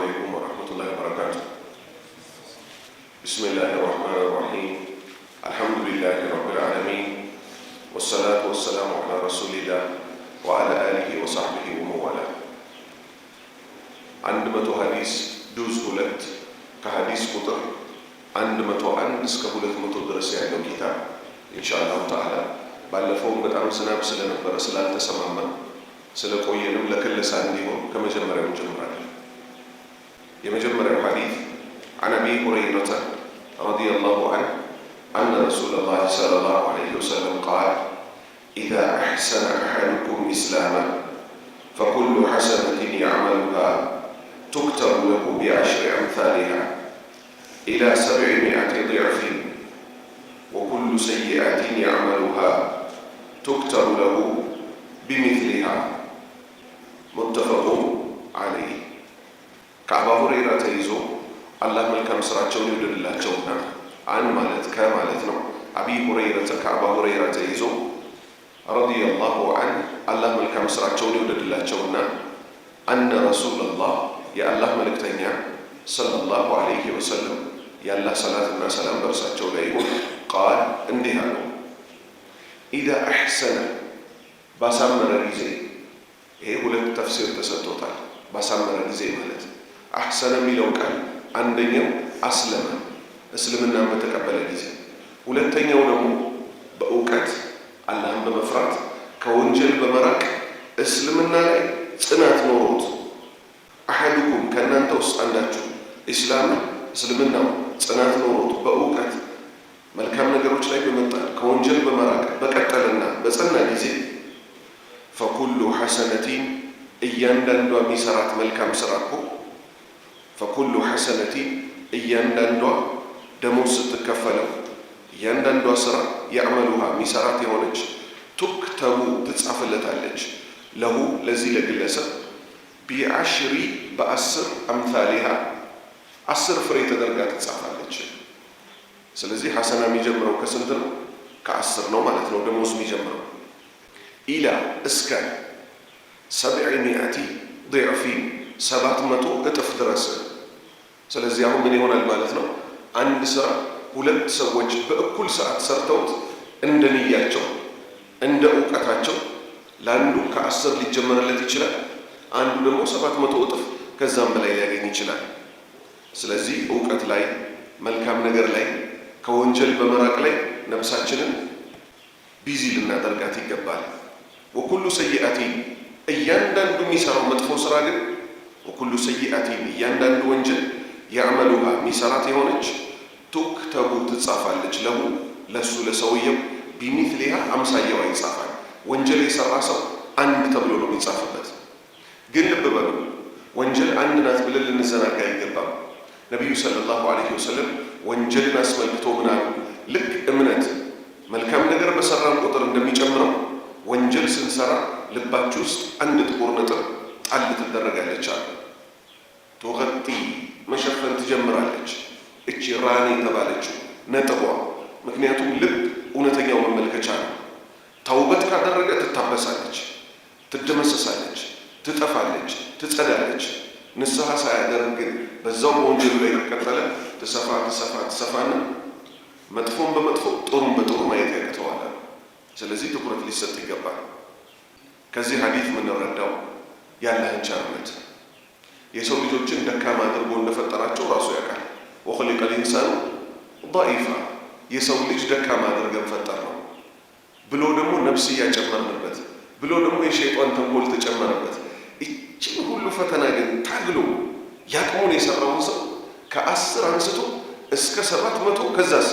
عليكم ورحمة الله وبركاته. بسم الله الرحمن الرحيم. الحمد لله رب العالمين، والصلاة والسلام على رسول الله وعلى آله وصحبه وموالاه. عندما حديث جزء ሁለት ከሐዲስ ቁጥር 101 እስከ 200 ድረስ ያለው ኪታብ ኢንሻአላህ ተዓላ ባለፈው በጣም ዝናብ ስለነበረ ስላልተሰማማ ስለቆየንም ለክለሳ እንዲሆን ከመጀመሪያው እንጀምራለን። የመጀመሪያው ሐዲስ عن أبي هريرة رضي الله عنه أن رسول الله صلى الله عليه وسلم قال: إذا أحسن أحدكم إسلاما فكل حسنة يعملها تكتب له ب10 أمثالها إلى 700 ضعف، وكل سيئة يعملها تكتب له بمثلها. متفق عليه. ከአባ ሁረይራ ተይዞ አላህ መልካም ስራቸውን ይወደድላቸውና አን ማለት ከማለት ነው። አቢ ሁረይራ ከአባ ሁረይራ ተይዞ ረዲየላሁ ዐንሁ አላህ መልካም ስራቸውን ይወደድላቸውና አነ ረሱለላህ የአላህ መልእክተኛ ሰለላሁ ዐለይሂ ወሰለም የአላህ ሰላትና ሰላም በእርሳቸው ላይ ይሁን ቃል እንዲህ አሉ: ኢዛ አሕሰነ ባሳመረ ጊዜ። ይሄ ሁለት ተፍሲር ተሰጥቶታል። ባሳመረ ጊዜ ማለት አሕሰነ የሚለው ቃል አንደኛው አስለመ እስልምናን በተቀበለ ጊዜ፣ ሁለተኛው ደግሞ በእውቀት አላህን በመፍራት ከወንጀል በመራቅ እስልምና ላይ ጽናት ኖሮት አሐዱኩም ከእናንተ ውስጥ አንዳችሁ እስልምናው ጽናት ኖሮት በእውቀት መልካም ነገሮች ላይ በመጣል ከወንጀል በመራቅ በቀጠልና በጸና ጊዜ ፈኩሉ ሐሰነቲን እያንዳንዷ የሚሰራት መልካም ስራ እኮ ፈኩሉ ሐሰነቲን እያንዳንዷ ደሞዝ ስትከፈለው እያንዳንዷ ስራ ያዕመሉሃ የሚሰራት የሆነች ቱክተቡ ትጻፍለታለች ለሁ ለዚህ ለግለሰብ ቢዐሽሪ በ10 አምሳሊሃ 10 ፍሬ ተደርጋ ትጻፋለች። ስለዚህ ሐሰና የሚጀምረው ከስንት ነው? ከ10 ነው ማለት ነው ደሞዝ የሚጀምረው። ኢላ እስከ 700 ضعفين 700 እጥፍ ድረስ። ስለዚህ አሁን ምን ይሆናል ማለት ነው? አንድ ስራ ሁለት ሰዎች በእኩል ሰዓት ሰርተውት እንደ ንያቸው እንደ እውቀታቸው ለአንዱ ከ10 ሊጀመርለት ይችላል፣ አንዱ ደግሞ 700 እጥፍ ከዛም በላይ ሊያገኝ ይችላል። ስለዚህ እውቀት ላይ መልካም ነገር ላይ ከወንጀል በመራቅ ላይ ነፍሳችንን ቢዚ ልናደርጋት ይገባል። ወኩሉ ሰይአቲን እያንዳንዱ የሚሰራው መጥፎ ስራ ግን ወኩሉ ሰይአቲን እያንዳንዱ ወንጀል ያዕመሉሃ የሚሰራት የሆነች ቱክተቡ ትጻፋለች ለሁ ለሱ ለሰውየው ቢሚትሊሃ አምሳያዋ ይጻፋል። ወንጀል የሰራ ሰው አንድ ተብሎ ነው የሚጻፍበት። ግን ልብ በሉ ወንጀል አንድ ናት ብለን ልንዘናጋ አይገባም። ነቢዩ ሰለላሁ ዐለይሂ ወሰለም ወንጀልን አስመልክቶ ምን አሉ? ልክ እምነት መልካም ነገር በሰራን ቁጥር እንደሚጨምረው ወንጀል ስንሰራ ልባችሁ ውስጥ አንድ ጥቁር ነጥብ ጣል ትደረጋለች አሉ። ቱገጢ መሸፈን ትጀምራለች። እቺ ራኔ የተባለችው ነጥቧ። ምክንያቱም ልብ እውነተኛው መመልከቻ ነው። ተውበት ካደረገ ትታበሳለች፣ ትደመሰሳለች፣ ትጠፋለች፣ ትጸዳለች። ንስሐ ሳያደርግ ግን በዛው በወንጀሉ ላይ ከቀጠለ ትሰፋና መጥፎን በመጥፎ ጥሩን በጥሩ ማየት ያቅተዋል። ስለዚህ ትኩረት ሊሰጥ ይገባል። ከዚህ ሐዲስ የምንረዳው የአላህን ቸርነት፣ የሰው ልጆችን ደካማ አድርጎ እንደፈጠራቸው ራሱ ያውቃል። ወኹሊቀ ልኢንሳኑ ضعيፋ የሰው ልጅ ደካማ አድርገን ፈጠር ነው ብሎ ደግሞ ነፍስ እያጨመርንበት ብሎ ደግሞ የሸይጣን ተንኮል ተጨመረበት። እቺን ሁሉ ፈተና ግን ታግሎ ያቅሙን የሰራውን ሰው ከ10 አንስቶ እስከ 700 ከዛስ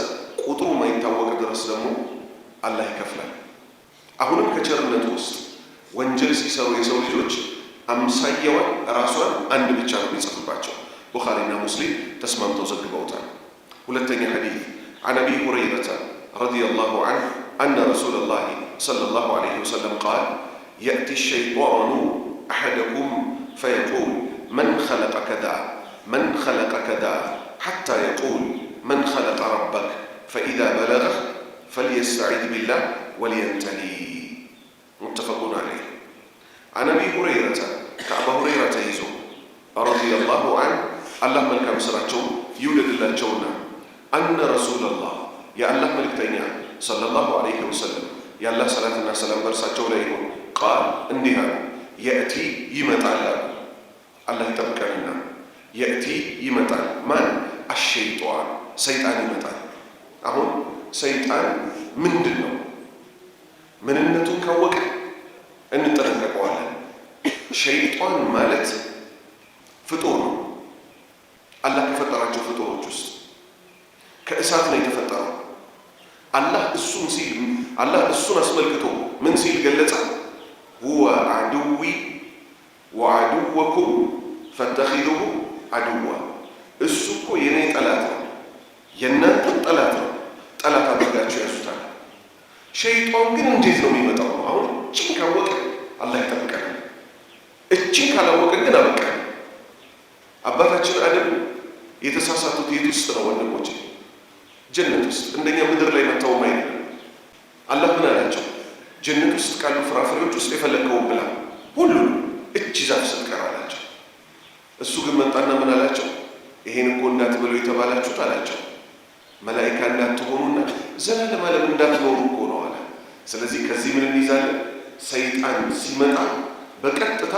ቁጥሩ ማይታወቅ ድረስ ደግሞ አላህ ይከፍላል። አሁንም ከቸርነቱ ውስጥ ወንጀል ሲሰሩ የሰው ልጆች አምሳያዋን ራሷን አንድ ብቻ ነው የሚጽፍባቸው። ቡኻሪና ሙስሊም ተስማምተው ዘግበውታል። ሁለተኛ ሐዲስ عن أبي هريرة رضي الله عنه أن رسول الله صلى الله عليه وسلم قال: يأتي الشيطان أحدكم فيقول: من خلق كذا من خلق كذا حتى يقول: من خلق ربك؟ فإذا بلغه فليستعذ بالله ولينتهي. متفق عليه. عن أبي هريرة كأبا هريرة يزو رضي ረዲየላሁ ዐንሁ አላህ መልካም ስራቸውን ይውደድላቸውና አነ ረሱለላህ የአላህ መልእክተኛ ሰለላሁ ዐለይሂ ወሰለም የአላህ ሰላትና ሰላም በእርሳቸው ላይ ይሁን ቃል እንዲህ አሉ። የእቲ ይመጣል አሉ። አላህ ይጠብቀንና የእቲ ይመጣል ማን? አሸይጧን ሰይጣን ይመጣል። አሁን ሰይጣን ምንድን ነው? ምንነቱን ካወቀ እንጠነቀቀዋለን። ሸይጧን ማለት ፍጡር ነው። አላህ ከፈጠራቸው ፍጡሮች ውስጥ ከእሳት ነው የተፈጠረው። አላህ እሱን አስመልክቶ ምን ሲል ገለጸ? ሁወ ዐዱዊ ወዐዱወኩም ፈተኺዙሁ ዐዱዋ። እሱ እኮ የኔ ጠላት ነው፣ የእናንተም ጠላት ነው። ጠላት አድርጋችሁ ያዙታል። ሸይጣን ግን እንዴት ነው የሚመጣው? አሁን እችን ካወቀ አላህ ይጠብቀናል። እችን ካላወቀን ግን አበቃል። አባታችን አደም የተሳሳቱት የት ውስጥ ነው ወንድሞች? ጀነት ውስጥ። እንደኛ ምድር ላይ መጥተውም አይደለም። አላህ ምን አላቸው? ጀነት ውስጥ ካሉ ፍራፍሬዎች ውስጥ የፈለግከውን ብላ፣ ሁሉንም እጅ ዛፍ ስትቀር አላቸው። እሱ ግን መጣና ምን አላቸው? ይሄን እኮ እንዳትበሉ የተባላችሁት አላቸው መላኢካ እንዳትሆኑና ዘላለም ዓለም እንዳትኖሩ እኮ ነው አለ። ስለዚህ ከዚህ ምን እንይዛለን? ሰይጣን ሲመጣ በቀጥታ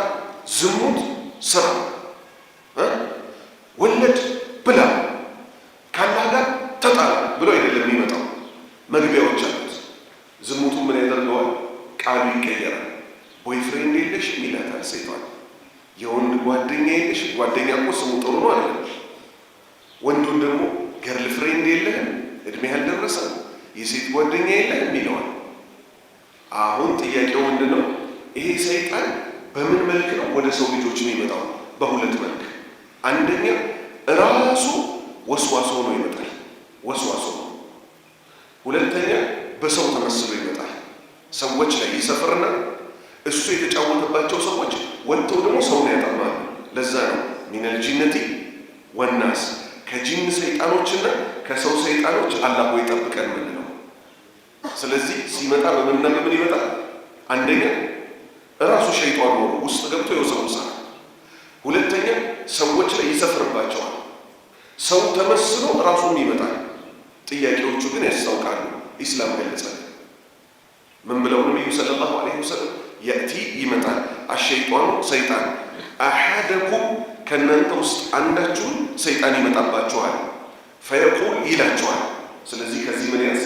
ዝሙት ስራ፣ ወለድ ብላ፣ ካላህ ጋር ተጣላ ብሎ አይደለም የሚመጣው። መግቢያዎች አሉት። ዝሙቱ ምን ያደርገዋል? ቃሉ ይቀየራል። ቦይፍሬንድ የለሽም ይላታል ሰይጣን። የወንድ ጓደኛ የለሽም? ጓደኛ እኮ ስሙ ጥሩ ነው አለ። ወንዱን ደግሞ ገርል ፍሬንድ የለህም? እድሜ ያልደረሰ የሴት ጓደኛ የለህም ይለዋል። አሁን ጥያቄው ምንድን ነው? ይሄ ሰይጣን በምን መልክ ነው ወደ ሰው ልጆች የሚመጣው? በሁለት መልክ። አንደኛ ራሱ ወስዋሶ ነው ይመጣል፣ ወስዋሶ ነው። ሁለተኛ በሰው ተመስሎ ይመጣል። ሰዎች ላይ ይሰፍርና እሱ የተጫወተባቸው ሰዎች ወጥተው ደግሞ ሰውን ያጠማሉ። ለዛ ነው ሚነል ጂነቲ ወናስ ከጂን ሰይጣኖችና ከሰው ሰይጣኖች አላህ ሆይ ጠብቀን ምንለው። ስለዚህ ሲመጣ በምንና በምን ይመጣል? አንደኛ ራሱ ሸይጣን ሆኖ ውስጥ ገብቶ ይወሰውሳል። ሁለተኛ ሰዎች ላይ ይሰፍርባቸዋል። ሰው ተመስሎ ራሱም ይመጣል። ጥያቄዎቹ ግን ያስታውቃሉ። ኢስላም ገለጸ። ምን ብለው ነቢዩ ሰለላሁ ዐለይሂ ወሰለም? የእቲ ይመጣል አሸይጧኑ ሰይጣን አሐደኩም ከእናንተ ውስጥ አንዳችሁን ሰይጣን ይመጣባችኋል። ፈየቁል ይላችኋል። ስለዚህ ከዚህ ምን ያዝ?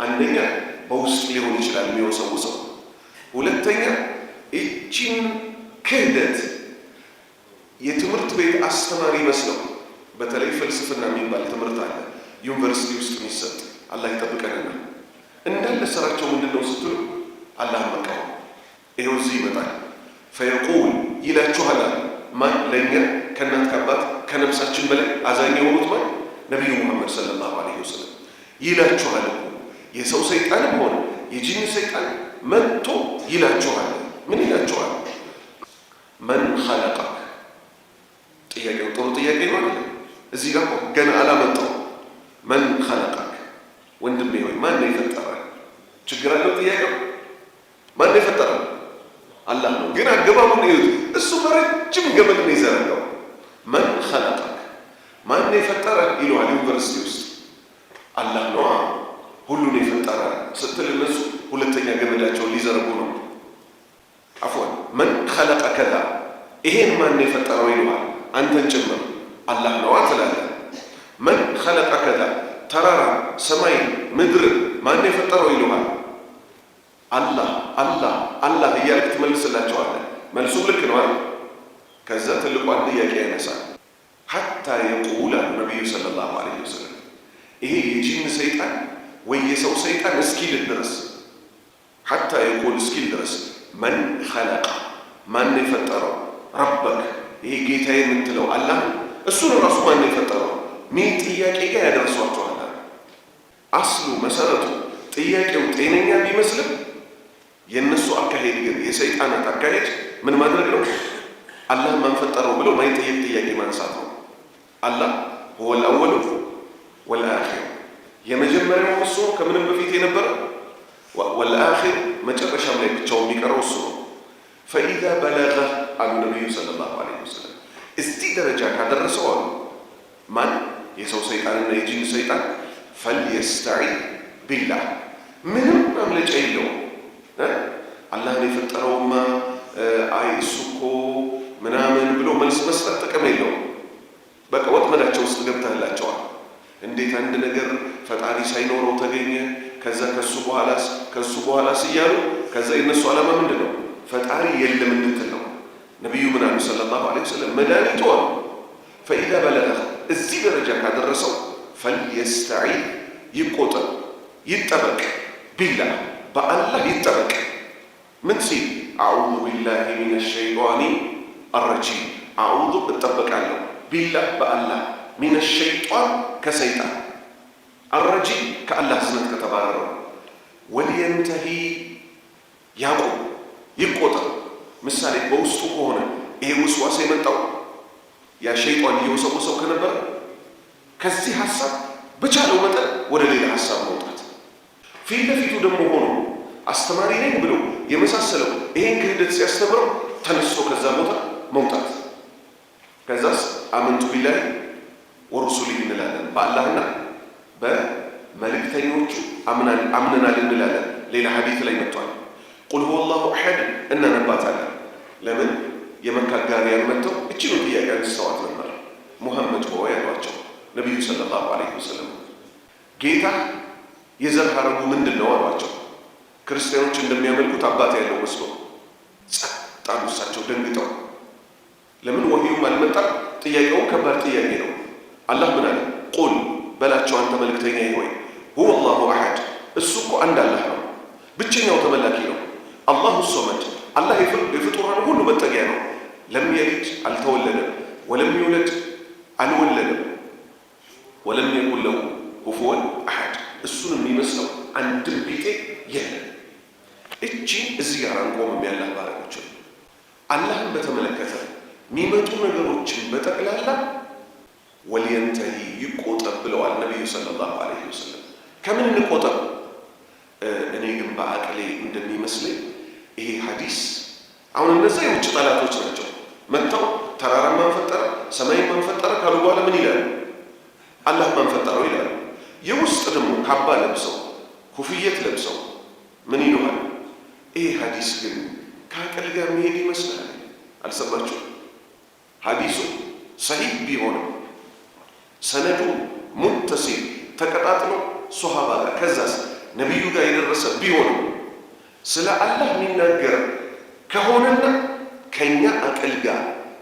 አንደኛ በውስጥ ሊሆን ይችላል የሚወሰውሰው። ሁለተኛ እቺን ክህደት የትምህርት ቤት አስተማሪ መስለው፣ በተለይ ፍልስፍና የሚባል ትምህርት አለ ዩኒቨርሲቲ ውስጥ የሚሰጥ። አላህ ይጠብቀንና እንዳለ ስራቸው ምንድን ነው ስትሉ አላህ መቃወም። ይኸው እዚህ ይመጣል። ፈየቁል ይላችኋል። ማን? ለእኛ ከእናት ከአባት ከነፍሳችን በላይ አዛኝ የሆኑት ማን? ነቢዩ ሙሐመድ ሰለላሁ ዐለይሂ ወሰለም ይላችኋል እኮ። የሰው ሰይጣንም ሆነ የጂን ሰይጣን መጥቶ ይላችኋል። ምን ይላችኋል? መን ኸለቀክ። ጥያቄው ጥሩ ጥያቄ ነው አይደል? እዚህ ጋር ገና አላመጣው። መን ኸለቀክ፣ ወንድሜ ሆይ ማን ነው የፈጠረ? ችግር አለው ጥያቄው። ማን ነው የፈጠረ? አላህ ነው። ግን አገባቡን እዩት። እሱ በረጅም ገመድ ነው የዘረጋው። መን ኸለቀክ፣ ማን ነው የፈጠረ ይለዋል ዩኒቨርሲቲ ውስጥ። አላህ ነዋ ሁሉን የፈጠረ ስትል እነሱ ሁለተኛ ገመዳቸውን ሊዘረጉ ነው። አፍዋን መን ኸለቀ ከዛ፣ ይሄን ማን ነው የፈጠረው ይለዋል። አንተን ጭምር አላህ ነዋ ትላለህ። መን ኸለቀ ከዛ፣ ተራራ፣ ሰማይ፣ ምድር ማን ነው የፈጠረው ይለዋል። አላህ አላህ አላህ እያልክ ትመልስላቸዋለህ። መልሱም ልክ ነው አይደል? ከዛ ትልቋን ጥያቄ ያነሳል። ሐታ የቁላ ነቢዩ ሰለላሁ ዐለይሂ ወሰለም ይሄ የጂን ሰይጣን ወይ የሰው ሰይጣን እስኪል ድረስ ሐታ የቁል እስኪል ድረስ መን ኸለቀ፣ ማን ነው የፈጠረው? ረበክ፣ ይሄ ጌታ የምትለው አላህ እሱን ራሱ ማን ነው የፈጠረው? ሚል ጥያቄ ጋር ያደርሷቸዋል። አስሉ መሰረቱ ጥያቄው ጤነኛ ቢመስልም የእነሱ አካሄድ ግን የሰይጣናት አካሄድ ምን ማድረግ ነው? አላህ ማን ፈጠረው ብለው ማይጠየቅ ጥያቄ ማንሳት ነው። አላህ ሁወል አወሉ ወልአኺር፣ የመጀመሪያው እሱ ነው ከምንም በፊት የነበረ፣ ወልአኺር መጨረሻም ላይ ብቻው የሚቀረው እሱ ነው። ፈኢዛ በለገ አሉ ነቢዩ ሰለላሁ ዐለይሂ ወሰለም፣ እስቲ ደረጃ ካደረሰው አሉ ማን የሰው ሰይጣንና የጂን ሰይጣን ፈልየስተዒዝ ቢላህ ምንም ማምለጫ የለውም። አላህን የፈጠረውማ አይ እሱ እኮ ምናምን ብሎ መልስ መስጠት ጥቅም የለውም። በቃ ወጥመዳቸው ውስጥ ገብተህላቸዋል። እንዴት አንድ ነገር ፈጣሪ ሳይኖረው ተገኘ? ከዛ ከሱ በኋላስ እያሉ ከዛ የነሱ ዓላማ ምንድን ነው? ፈጣሪ የለም እንድትል ነው። ነቢዩ ምን አሉ ሰለላሁ ዐለይሂ ወሰለም? መድኃኒቱ አሉ ፈኢዛ በለገ እዚህ ደረጃ ካደረሰው ፈልየስተዒዝ ይቆጠብ፣ ይጠበቅ፣ ቢላህ በአላህ ይጠበቅ። ምን ሲል አዑዙ ቢላሂ ሚነ ሸይጧኒ አረጂም፣ አዑዙ እጠበቃለሁ፣ ቢላህ በአላህ ሚነ ሸይጧን ከሰይጣን፣ አረጂም ከአላህ ዝነት ከተባረረው፣ ወልየንተሂ ያቁም ይቆጠብ። ምሳሌ በውስጡ ከሆነ ይሄ ውስዋስ የመጣው ያ ሸይጣን እየወሰወሰው ከነበረ ከዚህ ሐሳብ በቻለው መጠን ወደ ሌላ ሐሳብ መውጣት፣ ፊት ለፊቱ ደግሞ ሆኖ አስተማሪ ነኝ ብሎ የመሳሰለው ይሄን ክህደት ሲያስተምረው ተነስቶ ከዛ ቦታ መውጣት። ከዛስ አመንቱ ቢላሂ ወሩሱሊሂ እንላለን፣ በአላህና በመልእክተኞቹ አምነናል እንላለን። ሌላ ሐዲስ ላይ መጥቷል። ቁል ሁወ አላሁ አሐድ እናነባታለን። ለምን የመካ ጋሪያን መጥተው እችኑ ጥያቄ አንስተዋት ነበር። ሙሐመድ ሆይ ያሏቸው ነቢዩ ሰለላሁ ዐለይሂ ወሰለም ጌታ የዘር ሐረጉ ምንድን ነው አሏቸው። ክርስቲያኖች እንደሚያመልኩት አባት ያለው መስሎ ጸጥ አሉ። እሳቸው ደንግጠው ለምን ወህዩም አልመጣም? ጥያቄውም ከባድ ጥያቄ ነው። አላህ ምን አለ? ቁል በላቸው አንተ መልእክተኛ ሆይ ሁወ አላሁ አሐድ እሱ እኮ አንድ አላህ ነው፣ ብቸኛው ተመላኪ ነው። አላሁ ሶመድ አላህ የፍጡራን ሁሉ መጠጊያ ነው። ለም የሊድ አልተወለደም፣ ወለም ይውለድ አልወለደም፣ ወለም የኩን ለሁ ኩፉወን አሐድ እሱን የሚመስለው አንድም ቢጤ የለም። እቺ እዚህ ጋር አንቆምም። ያላህ ባሪያዎች አላህን በተመለከተ የሚመጡ ነገሮችን በጠቅላላ ወልየንተሂ ይቆጠብ ብለዋል ነቢዩ ሰለላሁ ዐለይሂ ወሰለም። ከምን እንቆጠብ? እኔ ግን በአቅሌ እንደሚመስለኝ ይሄ ሐዲስ አሁን እነዛ የውጭ ጠላቶች ናቸው መጥተው ተራራ ማን ፈጠረ ሰማይ ማን ፈጠረ ካሉ በኋላ ምን ይላሉ? አላህ ማን ፈጠረው ይላሉ። የውስጥ ደግሞ ካባ ለብሰው ኩፍየት ለብሰው ምን ይሉሃል? ይሄ ሐዲስ ግን ከአቅል ጋር መሄድ ይመስላል። አልሰማችሁ? ሐዲሱ ሰሂህ ቢሆንም ሰነዱ ሙተሲል ተቀጣጥሎ ሶሃባ ጋር ከዛስ ነቢዩ ጋር የደረሰ ቢሆንም ስለ አላህ የሚናገር ከሆነና ከኛ አቅል ጋር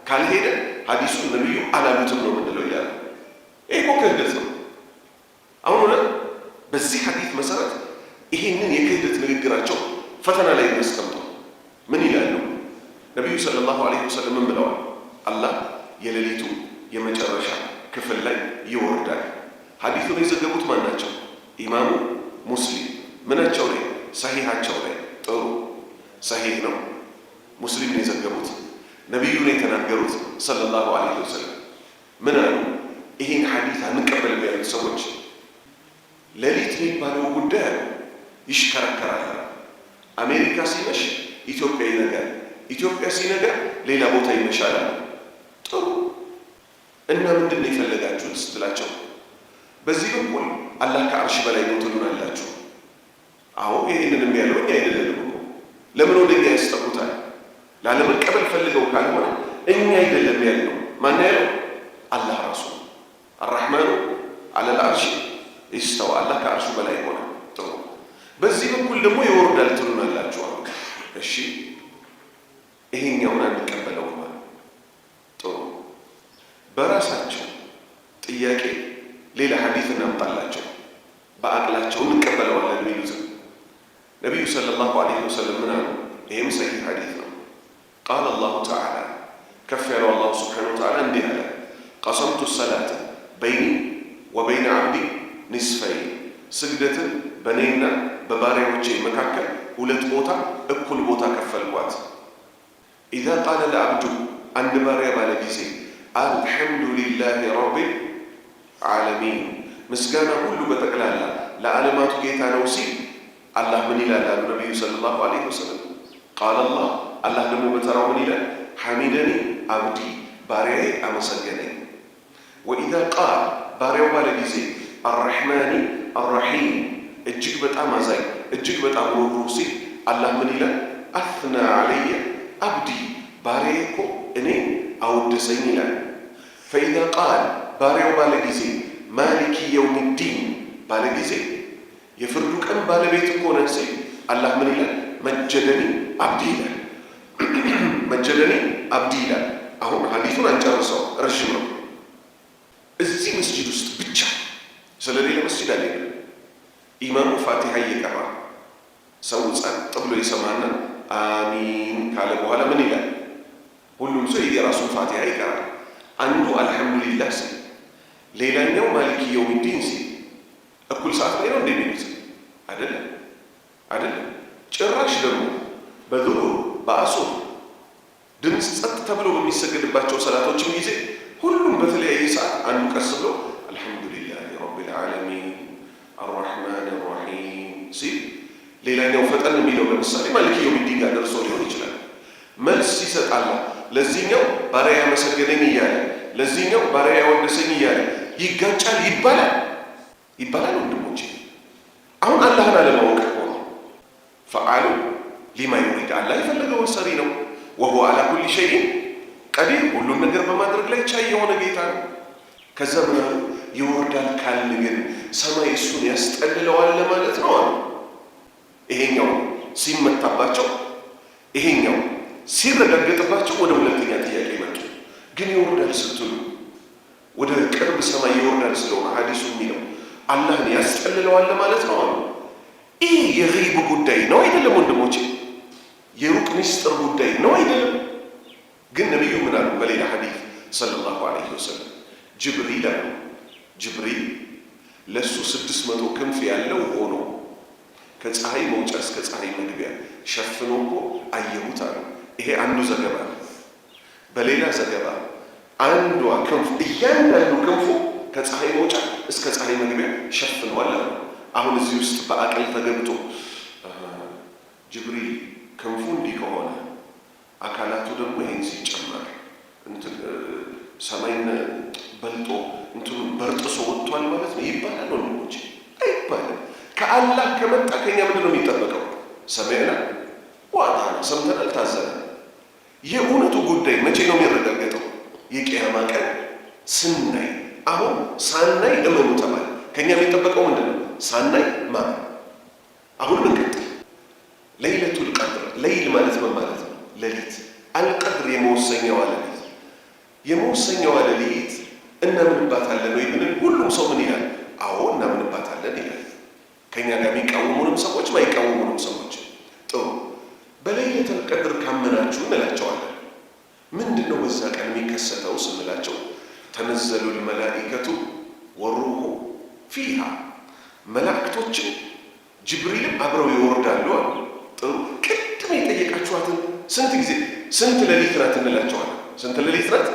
ካልሄደ ሐዲሱን ነቢዩ አላሉትም ነው ምንለው ይላል። ይሄ እኮ ክህደት ነው። አሁን በዚህ ሐዲስ መሰረት ይሄንን የክህደት ንግግራቸው ፈተና ላይ ያስቀምጠው ምን ይላሉ? ነቢዩ ሰለላሁ ዐለይሂ ወሰለም ምን ብለዋል? አላህ የሌሊቱ የመጨረሻ ክፍል ላይ ይወርዳል። ሐዲሱን የዘገቡት ማን ናቸው? ኢማሙ ሙስሊም ምናቸው ላይ? ሰሂሃቸው ላይ። ጥሩ ሰሂህ ነው። ሙስሊም ነው የዘገቡት። ነቢዩ ነው የተናገሩት ሰለላሁ ዐለይሂ ወሰለም። ምን አሉ? ይህን ሐዲስ አንቀበልም ያሉት ሰዎች ሌሊት የሚባለው ጉዳይ አሉ ይሽከረከራል። አሜሪካ ሲመሽ ኢትዮጵያ ይነጋል፣ ኢትዮጵያ ሲነጋ ሌላ ቦታ ይመሻል። ጥሩ እና ምንድን ነው የፈለጋችሁት ስትላቸው በዚህ በኩል አላህ ከአርሽ በላይ ነው ትሉናላችሁ። አዎ ይህንንም ያለው እኛ አይደለንም እኮ ለምን ወደ እኛ ያስጠጉታል? ላለመቀበል ፈልገው ካልሆነ እኛ አይደለም ያለው። ማን ያለው? አላህ ራሱ አርራህማኑ አለል አርሽ ይስተዋ፣ አላህ ከአርሹ በላይ ሆነ። ጥሩ በዚህ በኩል ደግሞ ይወርዳል ትሉናላችሁ። እሺ ይሄኛውን አንቀበለው ማለት ጥሩ። በራሳቸው ጥያቄ ሌላ ሐዲስ እናምጣላቸው፣ በአቅላቸው እንቀበለዋለን የሚሉት ነቢዩ ሰለላሁ ዐለይሂ ወሰለም ምን አሉ? ይህም ሰሂህ ሐዲስ ነው። ቃለ አላሁ ተዓላ ከፍ ያለው አላሁ ስብሓነሁ ወተዓላ እንዲህ አለ፣ ቀሰምቱ ሰላተ በይኒ ወበይነ ዓብዲ ኒስፈይን፣ ስግደትን በእኔና በባሪያዎቼ መካከል ሁለት ቦታ እኩል ቦታ ከፈልኳት። ኢዛ ቃለ ለአብዱ አንድ ባሪያ ባለ ጊዜ አልሐምዱሊላሂ ረቢል ዓለሚን ምስጋና ሁሉ በጠቅላላ ለዓለማቱ ጌታ ነው ሲል አላህ ምን ይላል አሉ ነቢዩ ሰለላሁ ዐለይሂ ወሰለም። ቃለ አላህ ደግሞ በተራው ምን ይላል? ሐሚደኒ አብዲ ባሪያዬ አመሰገነኝ። ወኢዛ ቃል ባሪያው ባለ ጊዜ አርረሕማኒ አርረሒም እጅግ በጣም አዛኝ እጅግ በጣም ሩህሩህ ሲል አላህ ምን ይላል? አፍና ዓለየ አብዲ ባሪያዬ እኮ እኔ አወደሰኝ ይላል። ፈኢዛ ቃል ባሪያው ባለ ጊዜ ማሊኪ የውሚዲን ባለ ጊዜ የፍርዱ ቀን ባለቤት እኮ ነህ ሲል አላህ ምን ይላል? መጀደኒ አብዲ ይላል። መጀደኒ አብዲ ይላል። አሁን ሐዲሱን አንጨርሰው፣ ረዥም ነው። እዚህ መስጂድ ውስጥ ብቻ ስለሌለ መስጂድ አለ። ኢማሙ ፋቲሃ እየቀራ ሰው ጸጥ ብሎ ይሰማና አሚን ካለ በኋላ ምን ይላል? ሁሉም ሰው የራሱን ፋቲሃ ይቀራል። አንዱ አልሐምዱሊላህ ሲል፣ ሌላኛው ማሊኪ የውሚዲን ሲል እኩል ሰዓት ላይ ነው እንደሚሉት አይደለም። ጭራሽ ደግሞ በዙሁር በአሱር ድምፅ ጸጥ ተብሎ በሚሰገድባቸው ሰላቶችም ጊዜ ሁሉም በተለያየ ሰዓት አንዱ ቀስ ብሎ አልሐምዱሊላህ ረቢል ዓለሚን አርረሕማን አርረሒም ሲል፣ ሌላኛው ፈጠን የሚለው ለምሳሌ ማሊኪ የውሚዲን ጋር ደርሶ ሊሆን ይችላል። መልስ ይሰጣል። ለዚህኛው ባሪያ ያመሰገነኝ እያለ ለዚህኛው ባሪያ ያወደሰኝ እያለ ይጋጫል ይባላል። ወንድሞቼ አሁን አላህን አለማወቅ ሆኖ ፈዓሉ ሊማ ዩሪድ አላህ የፈለገውን ሰሪ ነው። ወሁወ ዓላ ኩሊ ሸይኢን ቀዲር ሁሉን ነገር በማድረግ ላይ ቻይ የሆነ ጌታ ነው። ከዛ ምናሉ ይወርዳል ካልን ግን ሰማይ እሱን ያስጠልለዋል ለማለት ነው አሉ። ይሄኛው ሲመታባቸው ይሄኛው ሲረጋገጥባቸው ወደ ሁለተኛ ጥያቄ መጡ። ግን ይወርዳል ስትሉ ወደ ቅርብ ሰማይ ይወርዳል ስለሆነ ሐዲሱ የሚለው አላህን ያስጠልለዋል ለማለት ነው አሉ። ይህ የገይብ ጉዳይ ነው አይደለም ወንድሞቼ? የሩቅ ሚስጥር ጉዳይ ነው አይደለም? ግን ነቢዩ ምን አሉ በሌላ ሐዲስ ሰለላሁ ዐለይሂ ወሰለም? ጅብሪል አሉ ጅብሪል ለእሱ 600 ክንፍ ያለው ሆኖ ከፀሐይ መውጫ እስከ ፀሐይ መግቢያ ሸፍኖ እኮ አየሁት አሉ። ይሄ አንዱ ዘገባ ነው። በሌላ ዘገባ አንዷ ክንፍ እያንዳንዱ ክንፉ ከፀሐይ መውጫ እስከ ፀሐይ መግቢያ ሸፍኗል አሉ። አሁን እዚህ ውስጥ በአቅል ተገብቶ ጅብሪል ክንፉ እንዲህ ከሆነ አካላቱ ደግሞ ይህን ሲጨመር ሰማይን በልጦ በርጥሶ ወጥቷል ማለት ነው ይባላል ወንድሞች? አይባልም። ከአላህ ከመጣ ከኛ ምንድን ነው የሚጠበቀው? ሰሚዕና ወአጣዕና ሰምተናል፣ ታዘናል። የእውነቱ ጉዳይ መቼ ነው የሚረጋገጠው? የቂያማ ቀን ስናይ። አሁን ሳናይ እመኑ ተባለ። ከኛ የሚጠበቀው ምንድን ነው? ሳናይ ማመን። አሁን ምንቀጥል? ለይለቱል ቀድር። ለይል ማለት ምን ማለት ነው? ሌሊት። አልቀድር የመወሰኛዋ ሌሊት። የመወሰኛዋ ሌሊት እናምንባታለን ወይ ብንል ሁሉም ሰው ምን ይላል? አዎ እናምንባታለን ይላል። ከኛ ጋር የሚቃወሙንም ሰዎች ማይቃወሙንም ሰዎች። ጥሩ፣ በለይለቱል ቀድር ካመናችሁ እንላቸዋለን። ምንድን ነው በዛ ቀን የሚከሰተው ስንላቸው ተነዘሉል መላኢከቱ ወሩሁ ፊሃ መላእክቶችን ጅብሪልም አብረው ይወርዳሉ አሉ። ጥሩ፣ ቅድም የጠየቃችኋትን ስንት ጊዜ ስንት ሌሊት ናት እንላቸዋለን። ስንት ሌሊት ናት?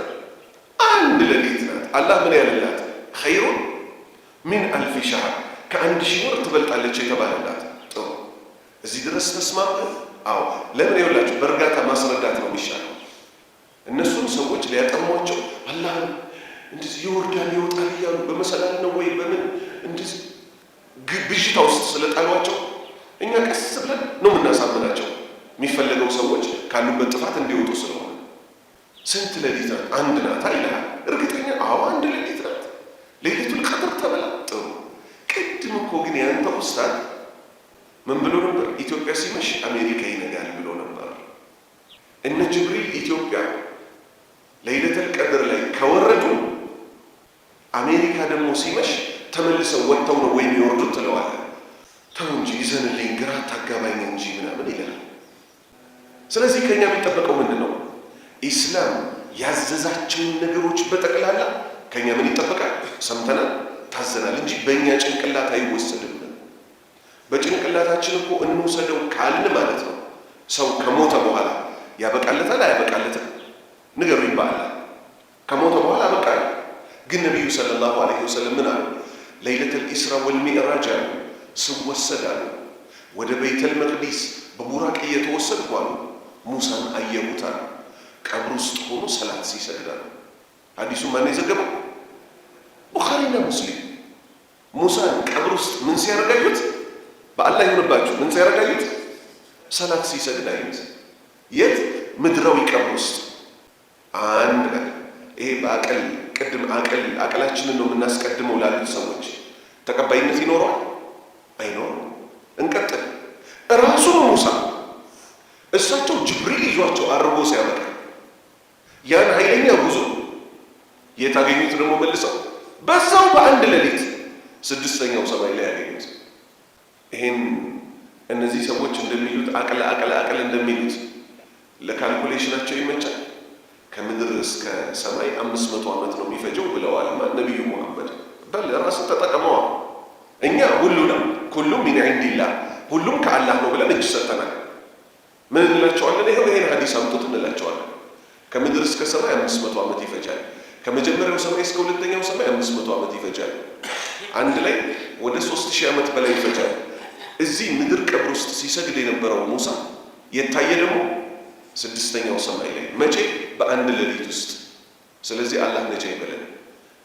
አንድ ሌሊት ናት። አላህ ምን ያለላት? ኸይሩን ሚን አልፊ ሸህር ከ1000 ወር ትበልጣለች የተባለላት። ጥሩ፣ እዚህ ድረስ ተስማምተን? አዎ። ለምን ይኸውላችሁ፣ በእርጋታ ማስረዳት ነው የሚሻለው። እነሱም ሰዎች ሊያጠሟቸው አላህን እንደዚህ ይወርዳል ይወጣል እያሉ በመሰላል ነው ወይ በምን እንደዚህ ብዥታ ውስጥ ስለጣሏቸው እኛ ቀስ ብለን ነው የምናሳምናቸው። የሚፈለገው ሰዎች ካሉበት ጥፋት እንዲወጡ ስለሆነ። ስንት ሌሊት ናት? አንድ ናት ይልሃል። እርግጠኛ? አዎ አንድ ሌሊት ናት። ሌሊቱል ቀድር ተበላ። ጥሩ። ቅድም እኮ ግን ያንተ ኡስታዝ ምን ብሎ ነበር? ኢትዮጵያ ሲመሽ አሜሪካ ይነጋል ብሎ ነበር። እነ ጅብሪል ኢትዮጵያ ለይለቱል ቀድር ላይ ከወረዱ አሜሪካ ደግሞ ሲመሽ ተመልሰው ወጥተው ነው ወይም ይወርዱት ትለዋለህ። ተው እንጂ ይዘንልኝ፣ ግራ ታጋባኝ እንጂ ምናምን ይላል። ስለዚህ ከኛ የሚጠበቀው ምንድን ነው? ኢስላም ያዘዛቸውን ነገሮች በጠቅላላ ከኛ ምን ይጠበቃል? ሰምተናል፣ ታዘናል እንጂ በእኛ ጭንቅላት አይወሰድም። በጭንቅላታችን እኮ እንውሰደው ካልን ማለት ነው ሰው ከሞተ በኋላ ያበቃለታል አያበቃለትም? ንገሩ ይባላል። ከሞተ በኋላ አበቃል። ግን ነቢዩ ሰለላሁ ዐለይሂ ወሰለም ምን አሉ? ለይለቱል ኢስራ ወልሚዕራጅ አሉ ስወሰድ አሉ ወደ ቤተል መቅዲስ በቡራቅ እየተወሰድኩ አሉ ሙሳን አየሁት አሉ ቀብር ውስጥ ሆኖ ሰላት ሲሰግድ አሉ። ሐዲሱ ማን የዘገበው? ቡኻሪና ሙስሊም። ሙሳን ቀብር ውስጥ ምን ሲያረጋዩት? በአላህ ይሁንባችሁ፣ ምን ሲያረጋዩት? ሰላት ሲሰግድ አዩት። የት? ምድራዊ ቀብር ውስጥ። አንድ ቀን ይሄ በአቀል ቅድም አቀላችንን ነው የምናስቀድመው ላሉት ሰዎች ተቀባይነት ይኖረዋል? አይኖርም። እንቀጥል። እራሱ ሙሳ እሳቸው ጅብሪል ይዟቸው አርጎ ሲያበቃ ያን ኃይለኛ ጉዞ የታገኙት ደግሞ መልሰው በዛው በአንድ ሌሊት ስድስተኛው ሰማይ ላይ ያገኙት። ይሄን እነዚህ ሰዎች እንደሚሉት አቅል እንደሚሉት ለካልኩሌሽናቸው ይመቻል። ከምድር እስከ ሰማይ 500 ዓመት ነው የሚፈጀው ብለዋል ነቢዩ ሙሐመድ። በል ራስን ተጠቅመዋል። እኛ ሁሉም ሚን ዒንዲላህ ሁሉም ከአላህ ነው ብለን እጅ ሰጥተናል። ምን እንላቸዋለን? ይሄን ሐዲስ አምጡት እንላቸዋለን። ከምድር እስከ ሰማይ 500 ዓመት ይፈጃል። ከመጀመሪያው ሰማይ እስከ ሁለተኛው ሰማይ 500 ዓመት ይፈጃል። አንድ ላይ ወደ 3000 ዓመት በላይ ይፈጃል። እዚህ ምድር ቀብር ውስጥ ሲሰግድ የነበረው ሙሳ የታየ ደግሞ ስድስተኛው ሰማይ ላይ መቼ? በአንድ ሌሊት ውስጥ። ስለዚህ አላህ ነጃ ይበለን።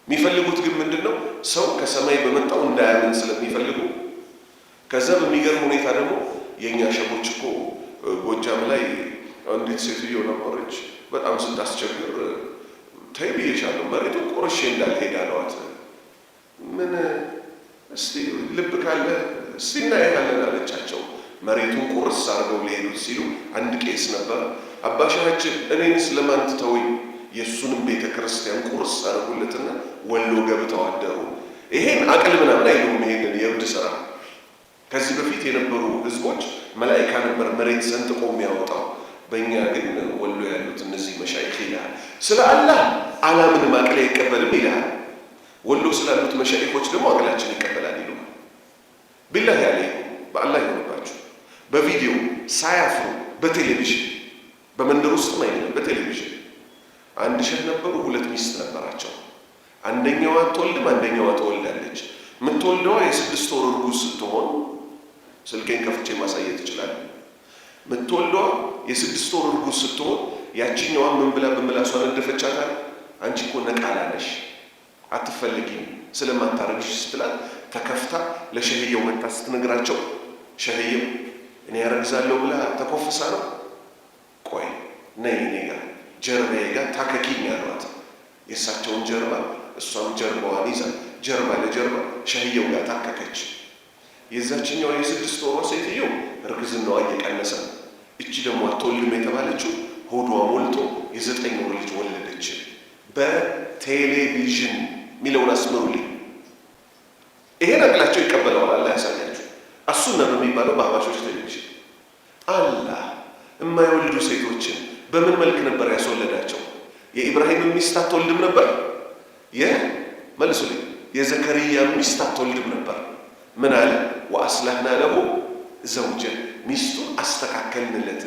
የሚፈልጉት ግን ምንድነው? ሰው ከሰማይ በመጣው እንዳያምን ስለሚፈልጉ። ከዛ በሚገርም ሁኔታ ደግሞ የኛ ሸቦች እኮ ጎጃም ላይ አንዲት ሴትዮ ነበረች፣ በጣም ስታስቸግር ተይ ብዬሻለሁ መሬቱን ቆርሼ እንዳልሄድ አለዋት። ምን እስቲ ልብ ካለ እስቲ እናያለን አለቻቸው። መሬቱን ቁርስ አድርገው ሊሄዱት ሲሉ አንድ ቄስ ነበር። አባሻችን እኔን ስለማን ትተውኝ? የእሱንም ቤተ ክርስቲያን ቁርስ አድርጉለትና ወሎ ገብተው አደሩ። ይሄን አቅል ምናምን አይሉም። ይሄንን የእብድ ስራ ከዚህ በፊት የነበሩ ህዝቦች መላኢካ ነበር መሬት ሰንጥቆ የሚያወጣው። በእኛ ግን ወሎ ያሉት እነዚህ መሻይኽ ይላል። ስለ አላህ አላምንም አቅል አይቀበልም ይላል። ወሎ ስላሉት መሻይኾች ደግሞ አቅላችን ይቀበላል ይሉ። ቢላህ ያለ በአላህ ይሆንባችሁ። በቪዲዮ ሳያፍሩ በቴሌቪዥን በመንደር ውስጥ አይደለም፣ በቴሌቪዥን አንድ ሸህ ነበሩ። ሁለት ሚስት ነበራቸው። አንደኛዋ አትወልድም፣ አንደኛዋ ትወልዳለች። የምትወልደዋ የ6 ወር እርጉዝ ስትሆን ስልኬን ከፍቼ ማሳየት ይችላል። የምትወልደዋ የ6 ወር እርጉዝ ስትሆን ያቺኛዋ ምን ብላ በምላሷ ነደፈቻታል። አንቺ እኮ ነቃላ ነሽ አትፈልጊም ስለማታረግሽ ስትላት ተከፍታ ለሸህየው መጣ ስትነግራቸው ሸህየው እኔ ያረግዛለሁ ብላ ተኮፍሳ ነው። ቆይ ነይ እኔ ጋር ጀርባዬ ጋር ታከኪኝ አሏት። የእሳቸውን ጀርባ እሷም ጀርባዋን ይዛ ጀርባ ለጀርባ ሸህየው ጋር ታከከች። የዛችኛዋ የ6 ወሯ ሴትየው እርግዝናዋ እየቀነሰ ነው። እቺ ደግሞ አትወልድም የተባለችው ሆዷ ሞልቶ የ9 ወር ልጅ ወለደች። በቴሌቪዥን ሚለውን አስምሩልኝ። ይሄን አቅላቸው ይቀበለዋል። አላህ ያሳያችሁ። አሱና በሚባለው በአህባሾች ቴሌቪዥን አላህ የማይወልዱ ሴቶችን በምን መልክ ነበር ያስወለዳቸው? የኢብራሂም ሚስት አትወልድም ነበር። መልሱልኝ። የዘከርያ ሚስት አትወልድም ነበር። ምን አለ? ወአስላህና ለሁ ዘውጀን፣ ሚስቱን አስተካከልንለት።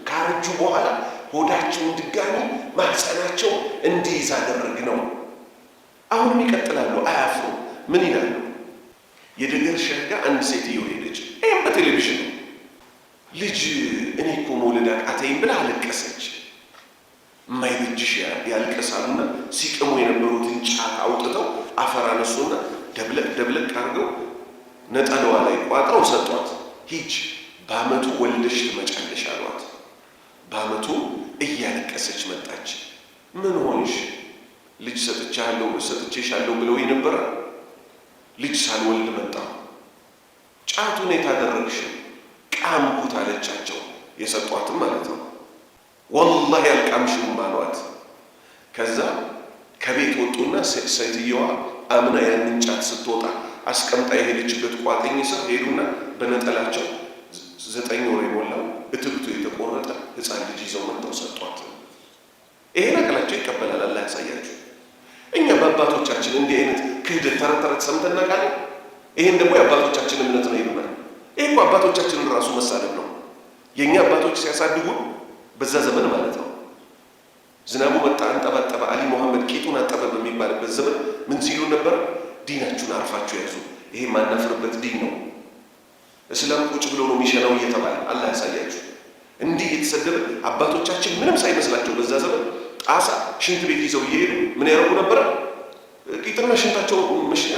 ካረጁ በኋላ ሆዳቸውን ድጋሚ ማህፀናቸው እንዲይዝ አደረግ ነው። አሁንም ይቀጥላሉ፣ አያፍሩ። ምን ይላሉ? የደገር ሸህ ጋር አንድ ሴትዮ ሄደች። ይህም በቴሌቪዥን ነው። ልጅ እኔ እኮ መውለድ አቃተኝ ብላ አለቀሰች። የማይበጅሽ ያልቀሳሉና ሲቅሙ የነበሩትን ጫት አውጥተው አፈር አነሱና ደብለቅ አድርገው ነጠላዋ ላይ ቋጥረው ሰጧት። ሂጅ በአመቱ ወልደሽ ትመጫለሽ አሏት። በአመቱ እያለቀሰች መጣች። ምን ሆንሽ? ልጅ ሰጥቼሻለሁ ብለው ነበረ። ልጅ ሳልወልድ መጣሁ። ጫቱን የታደረግሽ? ቃምኩት አለቻቸው። የሰጧትም ማለት ነው። ወላሂ አልቃምሽም አሏት። ከዛ ከቤት ወጡና ሴትየዋ አምና ያንን ጫት ስትወጣ አስቀምጣ የሄደችበት ቋጥኝ ስር ሄዱና በነጠላቸው 9 ወር የሞላው እትብቱ የተቆረጠ ህፃን ልጅ ይዘው መጥተው ሰጧት። ይሄን አቅላቸው ይቀበላል። አላህ ያሳያችሁ። እኛ በአባቶቻችን እንዲህ አይነት ክህደት ተረት ሰምተን እናውቃለን። ይሄን ደግሞ የአባቶቻችን እምነት ነው ይሉናል። ይሄ እኮ አባቶቻችንን ራሱ መሳደብ ነው። የእኛ አባቶች ሲያሳድጉ በዛ ዘመን ማለት ነው። ዝናቡ መጣ አንጠባጠበ፣ አሊ ሙሐመድ ቂጡን አጠበ በሚባልበት ዘመን ምን ሲሉ ነበር? ዲናችሁን አርፋችሁ ያዙ፣ ይሄ ማናፍርበት ዲን ነው። እስላም ቁጭ ብሎ ነው የሚሸናው እየተባለ አላህ ያሳያችሁ። እንዲህ የተሰደበ አባቶቻችን ምንም ሳይመስላቸው በዛ ዘመን ጣሳ ሽንት ቤት ይዘው እየሄዱ ምን ያደርጉ ነበረ? ቂጥና ሽንታቸው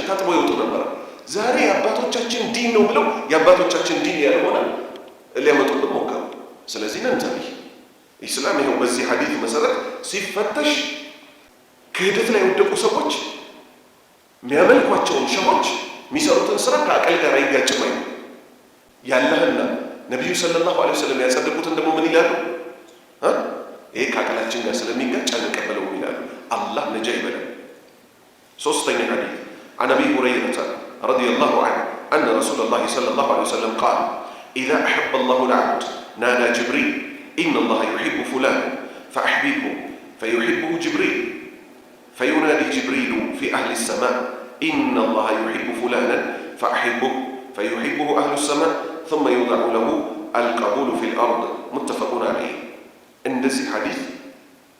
ታጥበው ይወጡ ነበረ። ዛሬ የአባቶቻችን ዲን ነው ብለው የአባቶቻችን ዲን ያልሆነ ሊያመጡብን ሞከሩ። ስለዚህ ነንተቢ ኢስላም ይኸው በዚህ ሐዲስ መሰረት ሲፈተሽ ክህደት ላይ የወደቁ ሰዎች የሚያመልኳቸውን ሸሆች የሚሰሩትን ስራ ከአቀል ጋር አይጋጭም አይደል? ያለህና ነቢዩ ሰለላሁ ዐለይሂ ወሰለም ያጸደቁትን ደግሞ ምን ይላሉ? ይሄ ከአቀላችን ጋር ስለሚጋጭ አንቀበለውም ይላሉ። አላህ ነጃ ይበላል። ሶስተኛ ሐዲስ عن أبي هريرة رضي الله عنه أن رسول الله صلى الله عليه وسلم قال إذا أحب الله العبد نادى جبريل إن الله يحب فلان فأحببه فيحبه جبريل فينادي جبريل في أهل السماء إن الله يحب فلانا فأحبه فيحبه أهل السماء ثم يوضع له القبول في الأرض متفق عليه. እንደዚህ ሐዲስ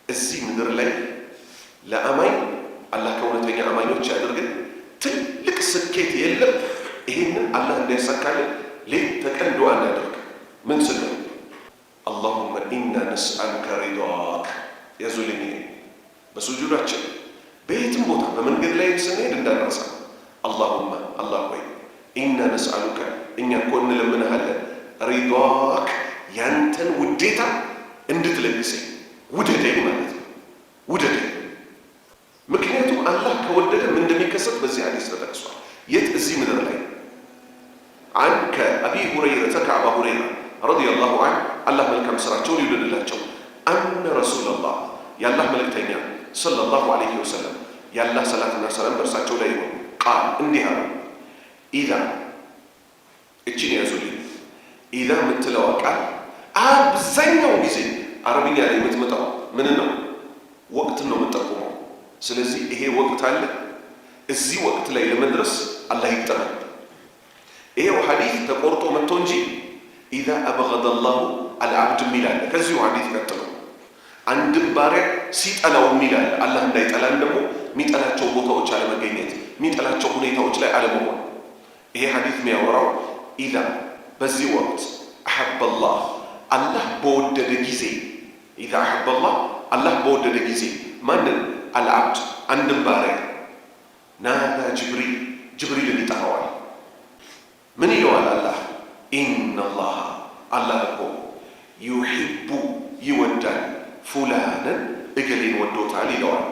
እዚህ ምድር ላይ ለአማኝ አላህ ከእውነተኛ አማኞች ያድርገን። ትልቅ ስኬት የለም። ይህንን አላህ እንዲያሳካልን ሌት ተቀን ዱዓ እናደርግ። ምን ስል ነው? አላሁመ ኢና ነስአሉከ ሪዳክ ያዙልኝ። በሱጁዳችን በየትም ቦታ በመንገድ ላይ ስንሄድ እንዳንረሳ አላሁመ አላህ ሆይ ኢና ነስአሉከ እኛ እኮ እንለምንሃለን ሪዳክ ያንተን ውዴታ እንድትለግሰኝ ውደደኝ ማለት ነው። ውደደኝ። ምክንያቱም አላህ ከወደደ ምን እንደሚከሰት በዚህ ሐዲስ ተጠቅሷል። የት? እዚህ ምድር ላይ አን ከአቢ ሁረይረተ ከአባ ሁረይራ ረዲየላሁ ዐንሁ አላህ መልካም ስራቸውን ይውደድላቸው አነ ረሱለላህ የአላህ መልእክተኛ ሰለላሁ ዐለይሂ ወሰለም የአላህ ሰላትና ሰላም በእርሳቸው ላይ ይሁን ቃል እንዲህ አሉ። ኢዛ እችን ያዙልኝ። ኢዛ የምትለዋ ቃል አብዛኛው ጊዜ አረብኛ ላይ የምትመጣው ምን ነው? ወቅትን ነው የምትጠቁመው። ስለዚህ ይሄ ወቅት አለ። እዚህ ወቅት ላይ ለመድረስ አላህ ይጠራል። ይሄው ሐዲስ ተቆርጦ መጥቶ እንጂ ኢዛ አበገደ አላሁ አልዓብድ ሚላል ከዚሁ ሐዲስ ቀጥሎ አንድም ባሪያ ሲጠላው ሚላል አላህ እንዳይጠላን ደግሞ የሚጠላቸው ቦታዎች አለመገኘት፣ የሚጠላቸው ሁኔታዎች ላይ አለመሆን። ይሄ ሐዲስ የሚያወራው ኢዛ በዚህ ወቅት አሐበላህ አላህ በወደደ ጊዜ ኢዛ አሐበላህ አላህ በወደደ ጊዜ ማንን? አልዓብድ አንድም ባሪያ ናዳ ጅብሪል ጅብሪልን ይጠራዋል። ምን ይለዋል? አላህ ኢነላህ አላህ እኮ ዩሒቡ ይወዳል ፉላንን እገሌን ወዶታል ይለዋል።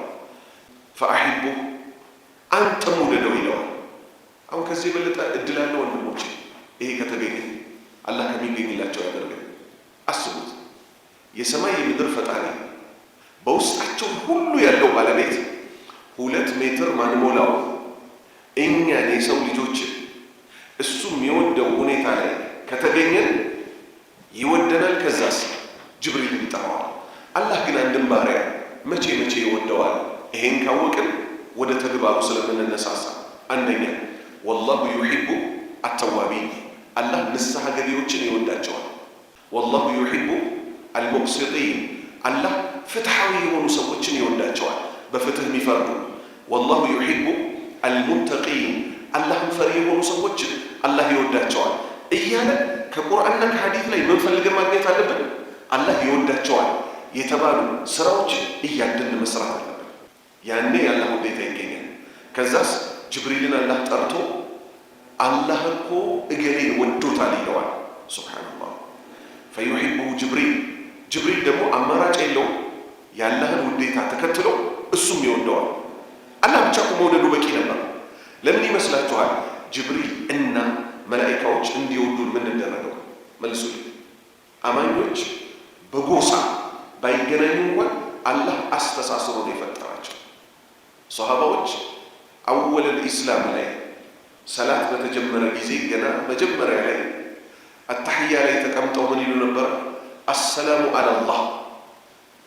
ፈአሒቡ አንተም ውደደው ይለዋል። አሁን ከዚህ የበለጠ እድል አለ ወንድሞች? ይሄ ከተገኘ አላህ ከሚገኝላቸው ያደርገን። አስቡት፣ የሰማይ የምድር ፈጣሪ በውስጣቸው ሁሉ ያለው ባለቤት 2 ሜትር ማንሞላው እኛን የሰው ልጆች እሱ የሚወደው ሁኔታ ላይ ከተገኘን ይወደናል። ከዛስ ጅብሪል ይጠራዋል። አላህ ግን አንድም ባሪያ መቼ መቼ ይወደዋል? ይሄን ካወቅን ወደ ተግባሩ ስለምንነሳሳ አንደኛ ወላሁ ዩሒቡ አተዋቢን አላህ ንስሐ ገቢዎችን ይወዳቸዋል። ወላሁ ዩሒቡ አልሙቅሲጢን አላህ ፍትሐዊ የሆኑ ሰዎችን ይወዳቸዋል፣ በፍትህ የሚፈርዱ። ወላሁ ዩሒቡ አልሙተቂን አላህን ፈሪ የሆኑ ሰዎችን አላህ ይወዳቸዋል እያለ ከቁርአንና ከሐዲስ ላይ ምን ፈልገን ማግኘት አለብን? አላህ ይወዳቸዋል የተባሉ ስራዎችን እያደን መስራት አለብን። ያኔ የአላህ ውዴታ ይገኛል። ከዛስ ጅብሪልን አላህ ጠርቶ አላህ እኮ እገሌን ወዶታል ይለዋል። ሱብሓነላህ። ፈዩሒቡሁ ጅብሪል ጅብሪል ደግሞ አማራጭ የለውም። የአላህን ውዴታ ተከትሎ እሱም ይወደዋል። አላህ ብቻ እኮ መውደዱ በቂ ነበር። ለምን ይመስላችኋል ጅብሪል እና መላኢካዎች እንዲወዱን ምን እንደረገው? መልሱልኝ። አማኞች በጎሳ ባይገናኙ እንኳን አላህ አስተሳስሮ ነው የፈጠራቸው። ሶሃባዎች አወለል ኢስላም ላይ ሰላት በተጀመረ ጊዜ ገና መጀመሪያ ላይ አተሕያ ላይ ተቀምጠው ምን ይሉ ነበር? አሰላሙ አለላህ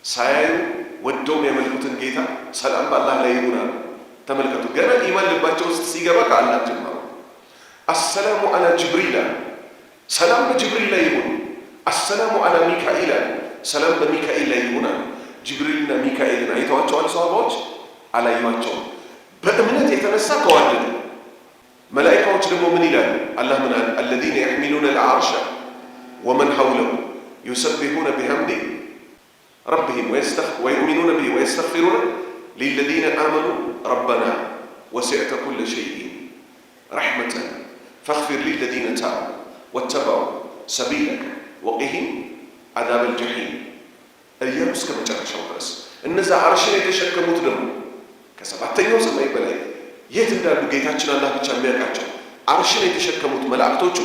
ሳያዩ ወደው የሚያመልኩትን ጌታ ሰላም በአላህ ላይ ይሁን። ተመልከቱ፣ ገና ኢማን ልባቸው ውስጥ ሲገባ ከአላህ ጀመሩ። አሰላሙ አላ ጅብሪል ሰላም በጅብሪል ላይ ይሁን። አሰላሙ አላ ሚካኤል ሰላም በሚካኤል ላይ ይሁን። ጅብሪልና ሚካኤልን አይተዋቸዋል ሰሃባዎች? አላዩዋቸውም። በእምነት የተነሳ ተዋደዱ። መላኢካዎች ደግሞ ምን ይላሉ? አላህ ምን አለ? አለዚነ የሕሚሉነ አልዓርሸ ወመን ሐውለሁ ዩሰቢሑነ ቢሐምዲህ ربهم ويؤمنون به ويستغفرون للذين آمنوا ربنا وسعت كل شيء رحمة فاغفر للذين تابوا واتبعوا سبيلك وقهم عذاب الجحيم እያሉስ ከመጨረሻው ድረስ እነዛ አርሽን የተሸከሙት ደግሞ ከሰባተኛው ሰማይ በላይ የት እንዳሉ ጌታችን አላህ ብቻ የሚያውቃቸው አርሽን የተሸከሙት መላእክቶቹ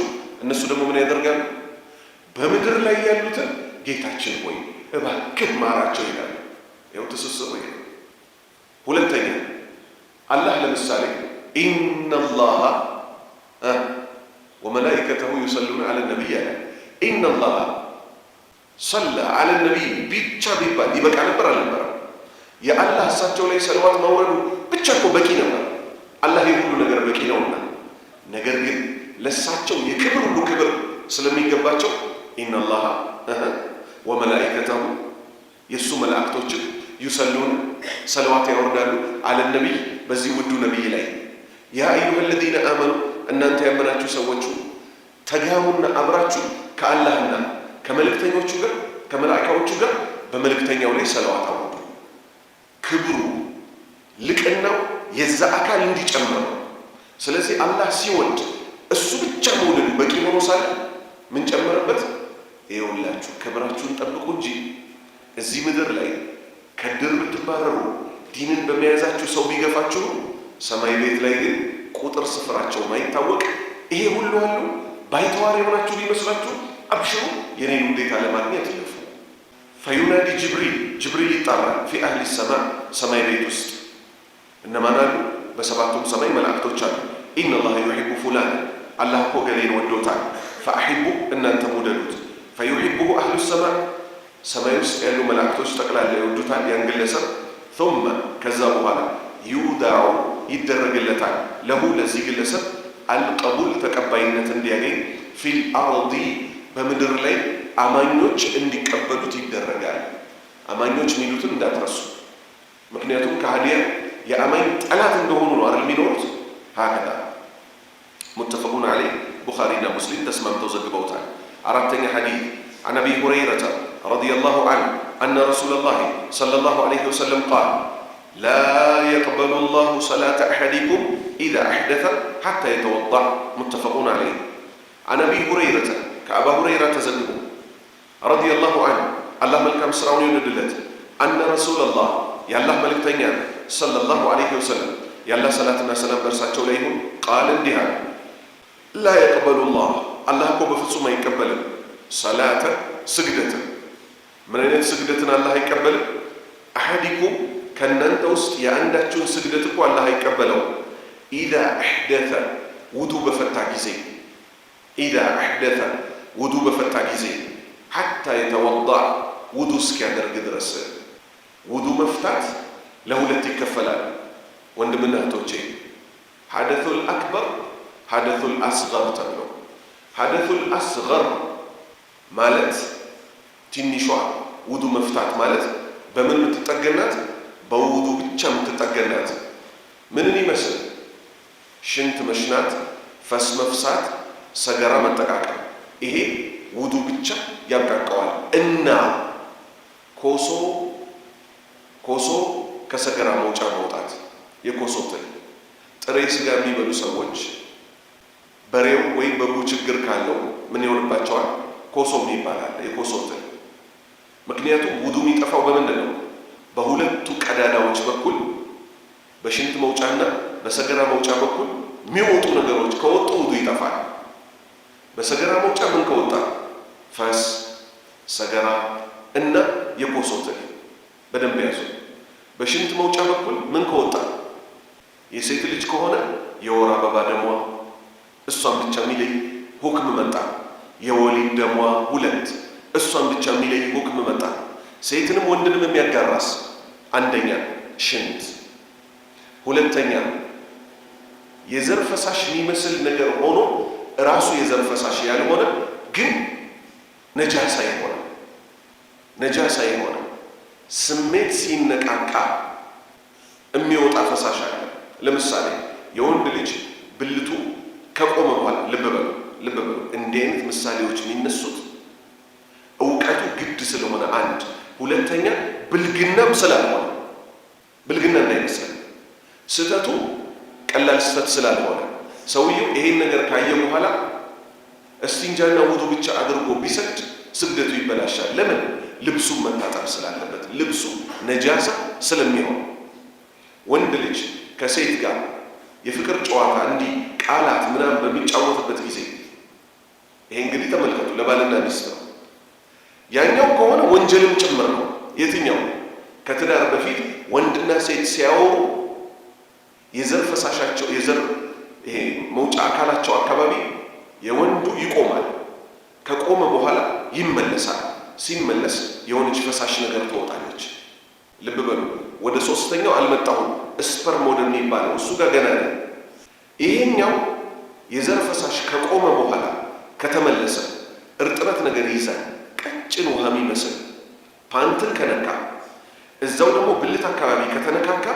እነሱ ደግሞ ምን ያደርጋሉ? በምድር ላይ ያሉትን ጌታችን ሆይ እባክህ ማራቸው ይላሉ። ያው ተሰሰበ። ሁለተኛ አላህ ለምሳሌ ኢነላህ ወመላኢከተሁ ይሰሉነ ዐለ ነቢይ አለ። ኢነላህ ሰለ ዐለ ነቢይ ብቻ ቢባል ይበቃ ነበር አልነበረም? የአላህ እሳቸው ላይ ሰለዋት ማውረዱ ብቻ እኮ በቂ ነበር። አላህ የሁሉ ነገር በቂ ነውና፣ ነገር ግን ለእሳቸው የክብር ሁሉ ክብር ስለሚገባቸው ኢነላህ ወመላኢከተሁ የእሱ መላእክቶችን ዩሰሉን ሰለዋት ያወርዳሉ ዐለ ነቢይ በዚህ ውዱ ነቢይ ላይ ያ አዩሀ ለዚነ አመኑ እናንተ ያመናችሁ ሰዎቹ ተጋሙና አብራችሁ ከአላህና ከመልእክተኞቹ ጋር ከመላእክቶቹ ጋር በመልእክተኛው ላይ ሰለዋት አውርዱ። ክብሩ ልቅናው የዛ አካል እንዲጨምር ነው። ስለዚህ አላህ ሲወድ እሱ ብቻ መውደዱ በቂ ሆኖ ሳለ ምን ጨመረበት? ይኸውላችሁ ክብራችሁን ጠብቁ እንጂ እዚህ ምድር ላይ ከድር ብትባረሩ ዲንን በመያዛችሁ ሰው ቢገፋችሁ ሰማይ ቤት ላይ ግን ቁጥር ስፍራቸው ማይታወቅ ይሄ ሁሉ አሉ ባይተዋር የሆናችሁ ቢመስላችሁ አብሽሩ የኔን ውዴታ ለማግኘት ይለፉ። ፈዩናዲ ጅብሪል ይጣራል ፊ አህሊ ሰማይ ቤት ውስጥ እነማን አሉ? በሰባቱም ሰማይ መላእክቶች አሉ። ኢነላህ ዩሒቡ ፉላን አላህ እኮ ገሌን ወዶታል። ፈአሒቡ እናንተም ውደዱት። ፈዩሒቡሁ አህሉ ሰማይ ውስጥ ያሉ መላእክቶች ጠቅላላ ይወዱታል ያን ግለሰብ። ثم ከዛ በኋላ ዩዳዑ ይደረግለታል ለሁ ለዚህ ግለሰብ አልቀቡል ተቀባይነት እንዲያገኝ ፊል አርዲ በምድር ላይ አማኞች እንዲቀበሉት ይደረጋል። አማኞች ሚሉትን እንዳትረሱ፣ ምክንያቱም ከሃዲያ የአማኝ ጠላት እንደሆኑ ነው አይደል የሚኖሩት። ሀከዛ ሙተፈቁን ዐለይህ ቡኻሪና ሙስሊም ተስማምተው ዘግበውታል። አራተኛ ሐዲስ عن أبي هريرة رضي الله عنه أن رسول الله صلى الله عليه وسلم قال لا يقبل الله صلاة أحدكم إذا أحدث حتى يتوضأ متفقون عليه. عن أبي هريرة كأبا هريرة تزلوا رضي الله عنه الله ملك مسرعون يندلت أن رسول الله يا الله ملك تنيان صلى الله عليه وسلم يا الله صلاتنا سلام برساتشو ليهم قال اندها لا يقبل الله الله كو بفصو ما يقبل صلاة سجدة من أين سجدتنا الله يقبل أحدكم كننت وسط يعندكم سجدتكم الله يقبله إذا أحدث وضوء بفتح جزء إذا أحدث وضوء بفتح جزء حتى يتوضأ وضوء سكادر قدرس وضوء مفتاح له التي كفلان وند منها توجه حدث الأكبر حدث الأصغر تبلو حدث الأصغر ማለት ትንሿ ውዱ መፍታት ማለት በምን የምትጠገናት? በውዱ ብቻ የምትጠገናት። ምንን ይመስል? ሽንት መሽናት፣ ፈስ መፍሳት፣ ሰገራ መጠቃቀም። ይሄ ውዱ ብቻ ያብቃቀዋል። እና ኮሶ ከሰገራ መውጫ መውጣት። የኮሶ ትል ጥሬ ስጋ የሚበሉ ሰዎች በሬው ወይ በጉ ችግር ካለው ምን ይሆንባቸዋል? ኮሶ ይባላል። የኮሶ ትል ምክንያቱም ውዱ የሚጠፋው በምንድን ነው? በሁለቱ ቀዳዳዎች በኩል በሽንት መውጫና በሰገራ መውጫ በኩል የሚወጡ ነገሮች ከወጡ ውዱ ይጠፋል። በሰገራ መውጫ ምን ከወጣ? ፈስ፣ ሰገራ እና የኮሶ ትል በደንብ ያዙ። በሽንት መውጫ በኩል ምን ከወጣ? የሴት ልጅ ከሆነ የወር አበባ ደሟ እሷን ብቻ የሚለይ ሁክም መጣ። የወሊድ ደሟ ሁለት እሷን ብቻ የሚለይ ሁክም መጣ። ሴትንም ወንድንም የሚያጋራስ አንደኛ ሽንት፣ ሁለተኛ የዘር ፈሳሽ የሚመስል ነገር ሆኖ ራሱ የዘር ፈሳሽ ያልሆነ ግን ነጃሳ የሆነ ስሜት ሲነቃቃ የሚወጣ ፈሳሽ አለ። ለምሳሌ የወንድ ልጅ ብልቱ ከቆመ በኋላ ልብ በሉ እንዲህ አይነት ምሳሌዎች የሚነሱት እውቀቱ ግድ ስለሆነ አንድ ሁለተኛ ብልግናም ስላልሆነ ብልግና እንዳይመስለን ስህተቱ ቀላል ስህተት ስላልሆነ ሰውየው ይሄን ነገር ካየ በኋላ እስቲንጃና ውዱ ብቻ አድርጎ ቢሰግድ ስግደቱ ይበላሻል። ለምን? ልብሱን መታጠብ ስላለበት፣ ልብሱ ነጃሳ ስለሚሆን። ወንድ ልጅ ከሴት ጋር የፍቅር ጨዋታ እንዲህ ቃላት ምናምን በሚጫወትበት ጊዜ ይሄ እንግዲህ ተመልከቱ ለባልና ሚስት ነው። ያኛው ከሆነ ወንጀልም ጭምር ነው። የትኛው? ከትዳር በፊት ወንድና ሴት ሲያወሩ የዘር ፈሳሻቸው የዘር ይሄ መውጫ አካላቸው አካባቢ የወንዱ ይቆማል። ከቆመ በኋላ ይመለሳል። ሲመለስ የሆነች ፈሳሽ ነገር ትወጣለች። ልብ በሉ። ወደ ሶስተኛው አልመጣሁም። ስፐርም ወደሚባለው እሱ ጋር ገና ነው። ይሄኛው የዘር ፈሳሽ ከቆመ በኋላ ከተመለሰ እርጥበት ነገር ይይዛል። ቀጭን ውሃ የሚመስል ፓንትን ከነካ እዛው ደግሞ ብልት አካባቢ ከተነካካ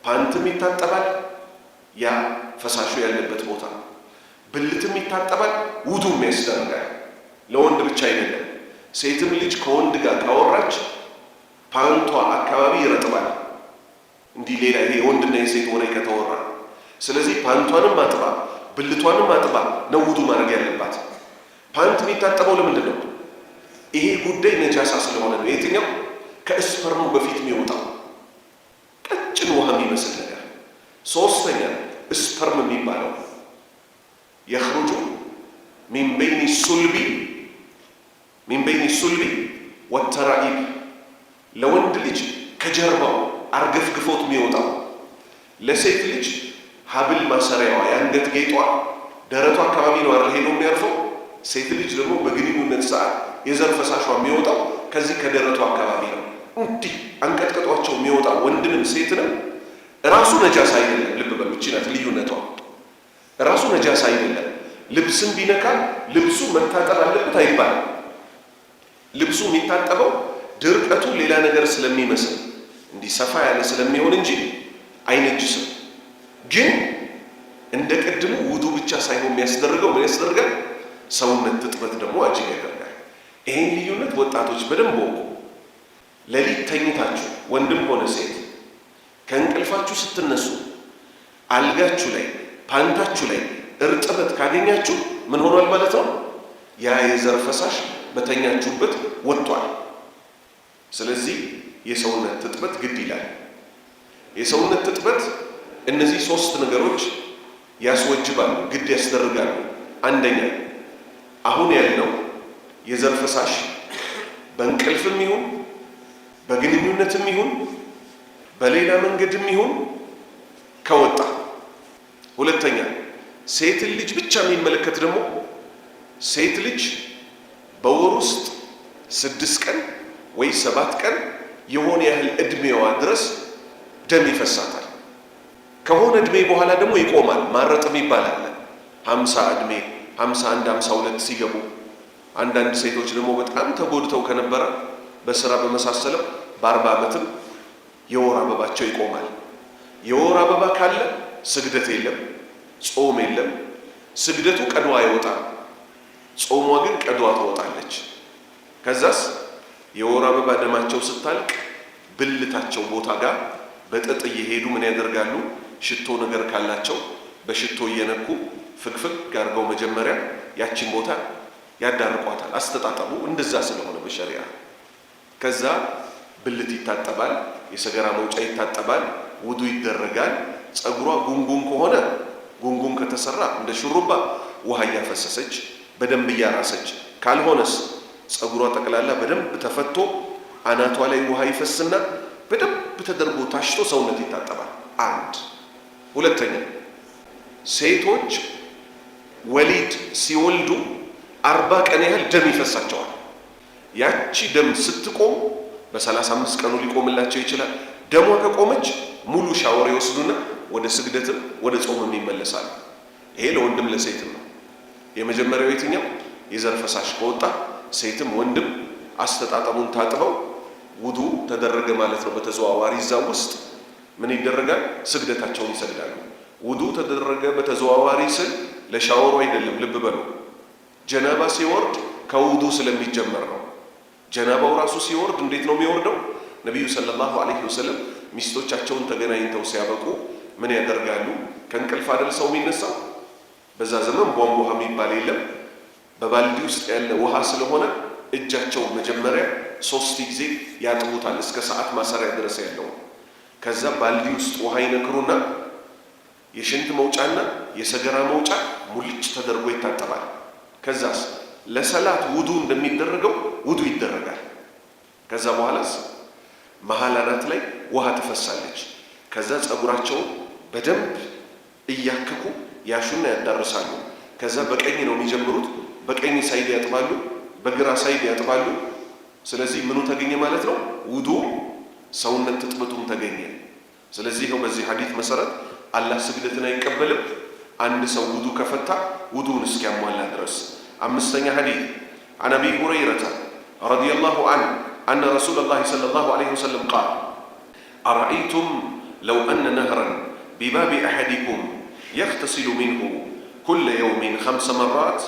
ፓንትም ይታጠባል፣ ያ ፈሳሹ ያለበት ቦታ ብልትም ይታጠባል፣ ውዱም ያስደርጋል። ለወንድ ብቻ አይደለም። ሴትም ልጅ ከወንድ ጋር ካወራች ፓንቷ አካባቢ ይረጥባል። እንዲህ ሌላ ይሄ የወንድና የሴት ወሬ ከተወራ፣ ስለዚህ ፓንቷንም አጥባ ብልቷንም አጥባ ነው ውዱ ማድረግ ያለባት። ፓንት የሚታጠበው ለምንድን ነው? ይሄ ጉዳይ ነጃሳ ስለሆነ ነው። የትኛው? ከስፐርሙ በፊት የሚወጣው ቀጭን ውሃ የሚመስል ነገር። ሶስተኛ ስፐርም የሚባለው የኽሩጁ ሚን በይኒ ሱልቢ ወተራኢብ ለወንድ ልጅ ከጀርባው አርገፍግፎት የሚወጣው፣ ለሴት ልጅ ሀብል ማሰሪያዋ የአንገት ጌጧ ደረቷ አካባቢ ነው አይደል ሄዶ የሚያርፈው። ሴት ልጅ ደግሞ በግንኙነት ሰዓት የዘር ፈሳሿ የሚወጣው ከዚህ ከደረቷ አካባቢ ነው። እንዲህ አንቀጥቅጧቸው የሚወጣው ወንድንም ሴትንም ራሱ ነጃሳ አይደለም። ልብ በሉ፣ ይህች ናት ልዩነቷ። ራሱ ነጃሳ አይደለም። ልብስም ቢነካ ልብሱ መታጠብ አለበት አይባልም። ልብሱ የሚታጠበው ድርቀቱ ሌላ ነገር ስለሚመስል እንዲህ ሰፋ ያለ ስለሚሆን እንጂ አይነጅስም። ግን እንደ ቅድሙ ውዱ ብቻ ሳይሆን የሚያስደርገው ምን ያስደርጋል? ሰውነት ትጥበት ደግሞ አጅግ ያደርጋል። ይሄን ልዩነት ወጣቶች በደንብ ወቁ። ሌሊት ተኝታችሁ ወንድም ሆነ ሴት ከእንቅልፋችሁ ስትነሱ አልጋችሁ ላይ ፓንታችሁ ላይ እርጥበት ካገኛችሁ ምን ሆኗል ማለት ነው? ያ የዘር ፈሳሽ በተኛችሁበት ወጥቷል። ስለዚህ የሰውነት ትጥበት ግድ ይላል። የሰውነት ትጥበት እነዚህ ሶስት ነገሮች ያስወጅባሉ፣ ግድ ያስደርጋሉ። አንደኛ አሁን ያለው የዘር ፈሳሽ በእንቅልፍም ይሁን በግንኙነትም ይሁን በሌላ መንገድም ይሁን ከወጣ። ሁለተኛ ሴትን ልጅ ብቻ የሚመለከት ደግሞ ሴት ልጅ በወር ውስጥ 6 ቀን ወይ 7 ቀን የሆነ ያህል እድሜዋ ድረስ ደም ይፈሳታል። ከሆነ እድሜ በኋላ ደግሞ ይቆማል። ማረጥም ይባላል። 50 እድሜ 51 52 ሲገቡ፣ አንዳንድ ሴቶች ደግሞ በጣም ተጎድተው ከነበረ በስራ በመሳሰለው በ40 ዓመትም የወር አበባቸው ይቆማል። የወር አበባ ካለ ስግደት የለም፣ ጾም የለም። ስግደቱ ቀድዋ አይወጣም፣ ጾሟ ግን ቀድዋ ትወጣለች። ከዛስ የወር አበባ ደማቸው ስታልቅ ብልታቸው ቦታ ጋር በጥጥ እየሄዱ ምን ያደርጋሉ? ሽቶ ነገር ካላቸው በሽቶ እየነኩ ፍግፍግ አድርገው መጀመሪያ ያችን ቦታ ያዳርቋታል። አስተጣጠቡ እንደዛ ስለሆነ በሸሪዓ። ከዛ ብልት ይታጠባል፣ የሰገራ መውጫ ይታጠባል፣ ውዱ ይደረጋል። ጸጉሯ ጉንጉን ከሆነ ጉንጉን ከተሰራ እንደ ሹሩባ ውሃ እያፈሰሰች በደንብ እያራሰች፣ ካልሆነስ ጸጉሯ ጠቅላላ በደንብ ተፈቶ አናቷ ላይ ውሃ ይፈስና በደንብ ተደርጎ ታሽቶ ሰውነት ይታጠባል። አንድ ሁለተኛ ሴቶች ወሊድ ሲወልዱ 40 ቀን ያህል ደም ይፈሳቸዋል። ያቺ ደም ስትቆም በ35 ቀኑ ሊቆምላቸው ይችላል። ደሟ ከቆመች ሙሉ ሻወር ይወስዱና ወደ ስግደትም ወደ ጾምም ይመለሳሉ። ይሄ ለወንድም ለሴትም ነው። የመጀመሪያው የትኛው? የዘር ፈሳሽ ከወጣ ሴትም ወንድም አስተጣጠሙን ታጥበው ውዱ ተደረገ ማለት ነው። በተዘዋዋሪ እዛ ውስጥ ምን ይደረጋል? ስግደታቸውን ይሰግዳሉ። ውዱ ተደረገ በተዘዋዋሪ ስል ለሻወሩ አይደለም። ልብ በሉ፣ ጀናባ ሲወርድ ከውዱ ስለሚጀመር ነው። ጀናባው ራሱ ሲወርድ እንዴት ነው የሚወርደው? ነቢዩ ሰለላሁ ዐለይሂ ወሰለም ሚስቶቻቸውን ተገናኝተው ሲያበቁ ምን ያደርጋሉ? ከእንቅልፍ አይደል ሰው የሚነሳው? በዛ ዘመን ቧንቧ ውሃ የሚባል የለም። በባልዲ ውስጥ ያለ ውሃ ስለሆነ እጃቸው መጀመሪያ 3 ጊዜ ያጥቡታል፣ እስከ ሰዓት ማሰሪያ ድረስ ያለው። ከዛ ባልዲ ውስጥ ውሃ ይነክሩና የሽንት መውጫና የሰገራ መውጫ ሙልጭ ተደርጎ ይታጠባል። ከዛስ ለሰላት ውዱ እንደሚደረገው ውዱ ይደረጋል። ከዛ በኋላስ መሀል አናት ላይ ውሃ ትፈሳለች። ከዛ ጸጉራቸውን በደንብ እያከኩ ያሹና ያዳርሳሉ። ከዛ በቀኝ ነው የሚጀምሩት። በቀኝ ሳይድ ያጥባሉ፣ በግራ ሳይድ ያጥባሉ። ስለዚህ ምኑ ተገኘ ማለት ነው? ውዱ ሰውነት ትጥበቱም ተገኘ። ስለዚህ ነው በዚህ ሐዲስ መሰረት አላህ ስግደትን አይቀበልም አንድ ሰው ውዱ ከፈታ ውዱን እስኪያሟላ ድረስ። አምስተኛ ሐዲስ عن أبي هريرة رضي الله عنه أن رسول الله صلى الله عليه وسلم قال أرأيتم لو أن نهرا بباب أحدكم يغتسل منه كل يوم 5 مرات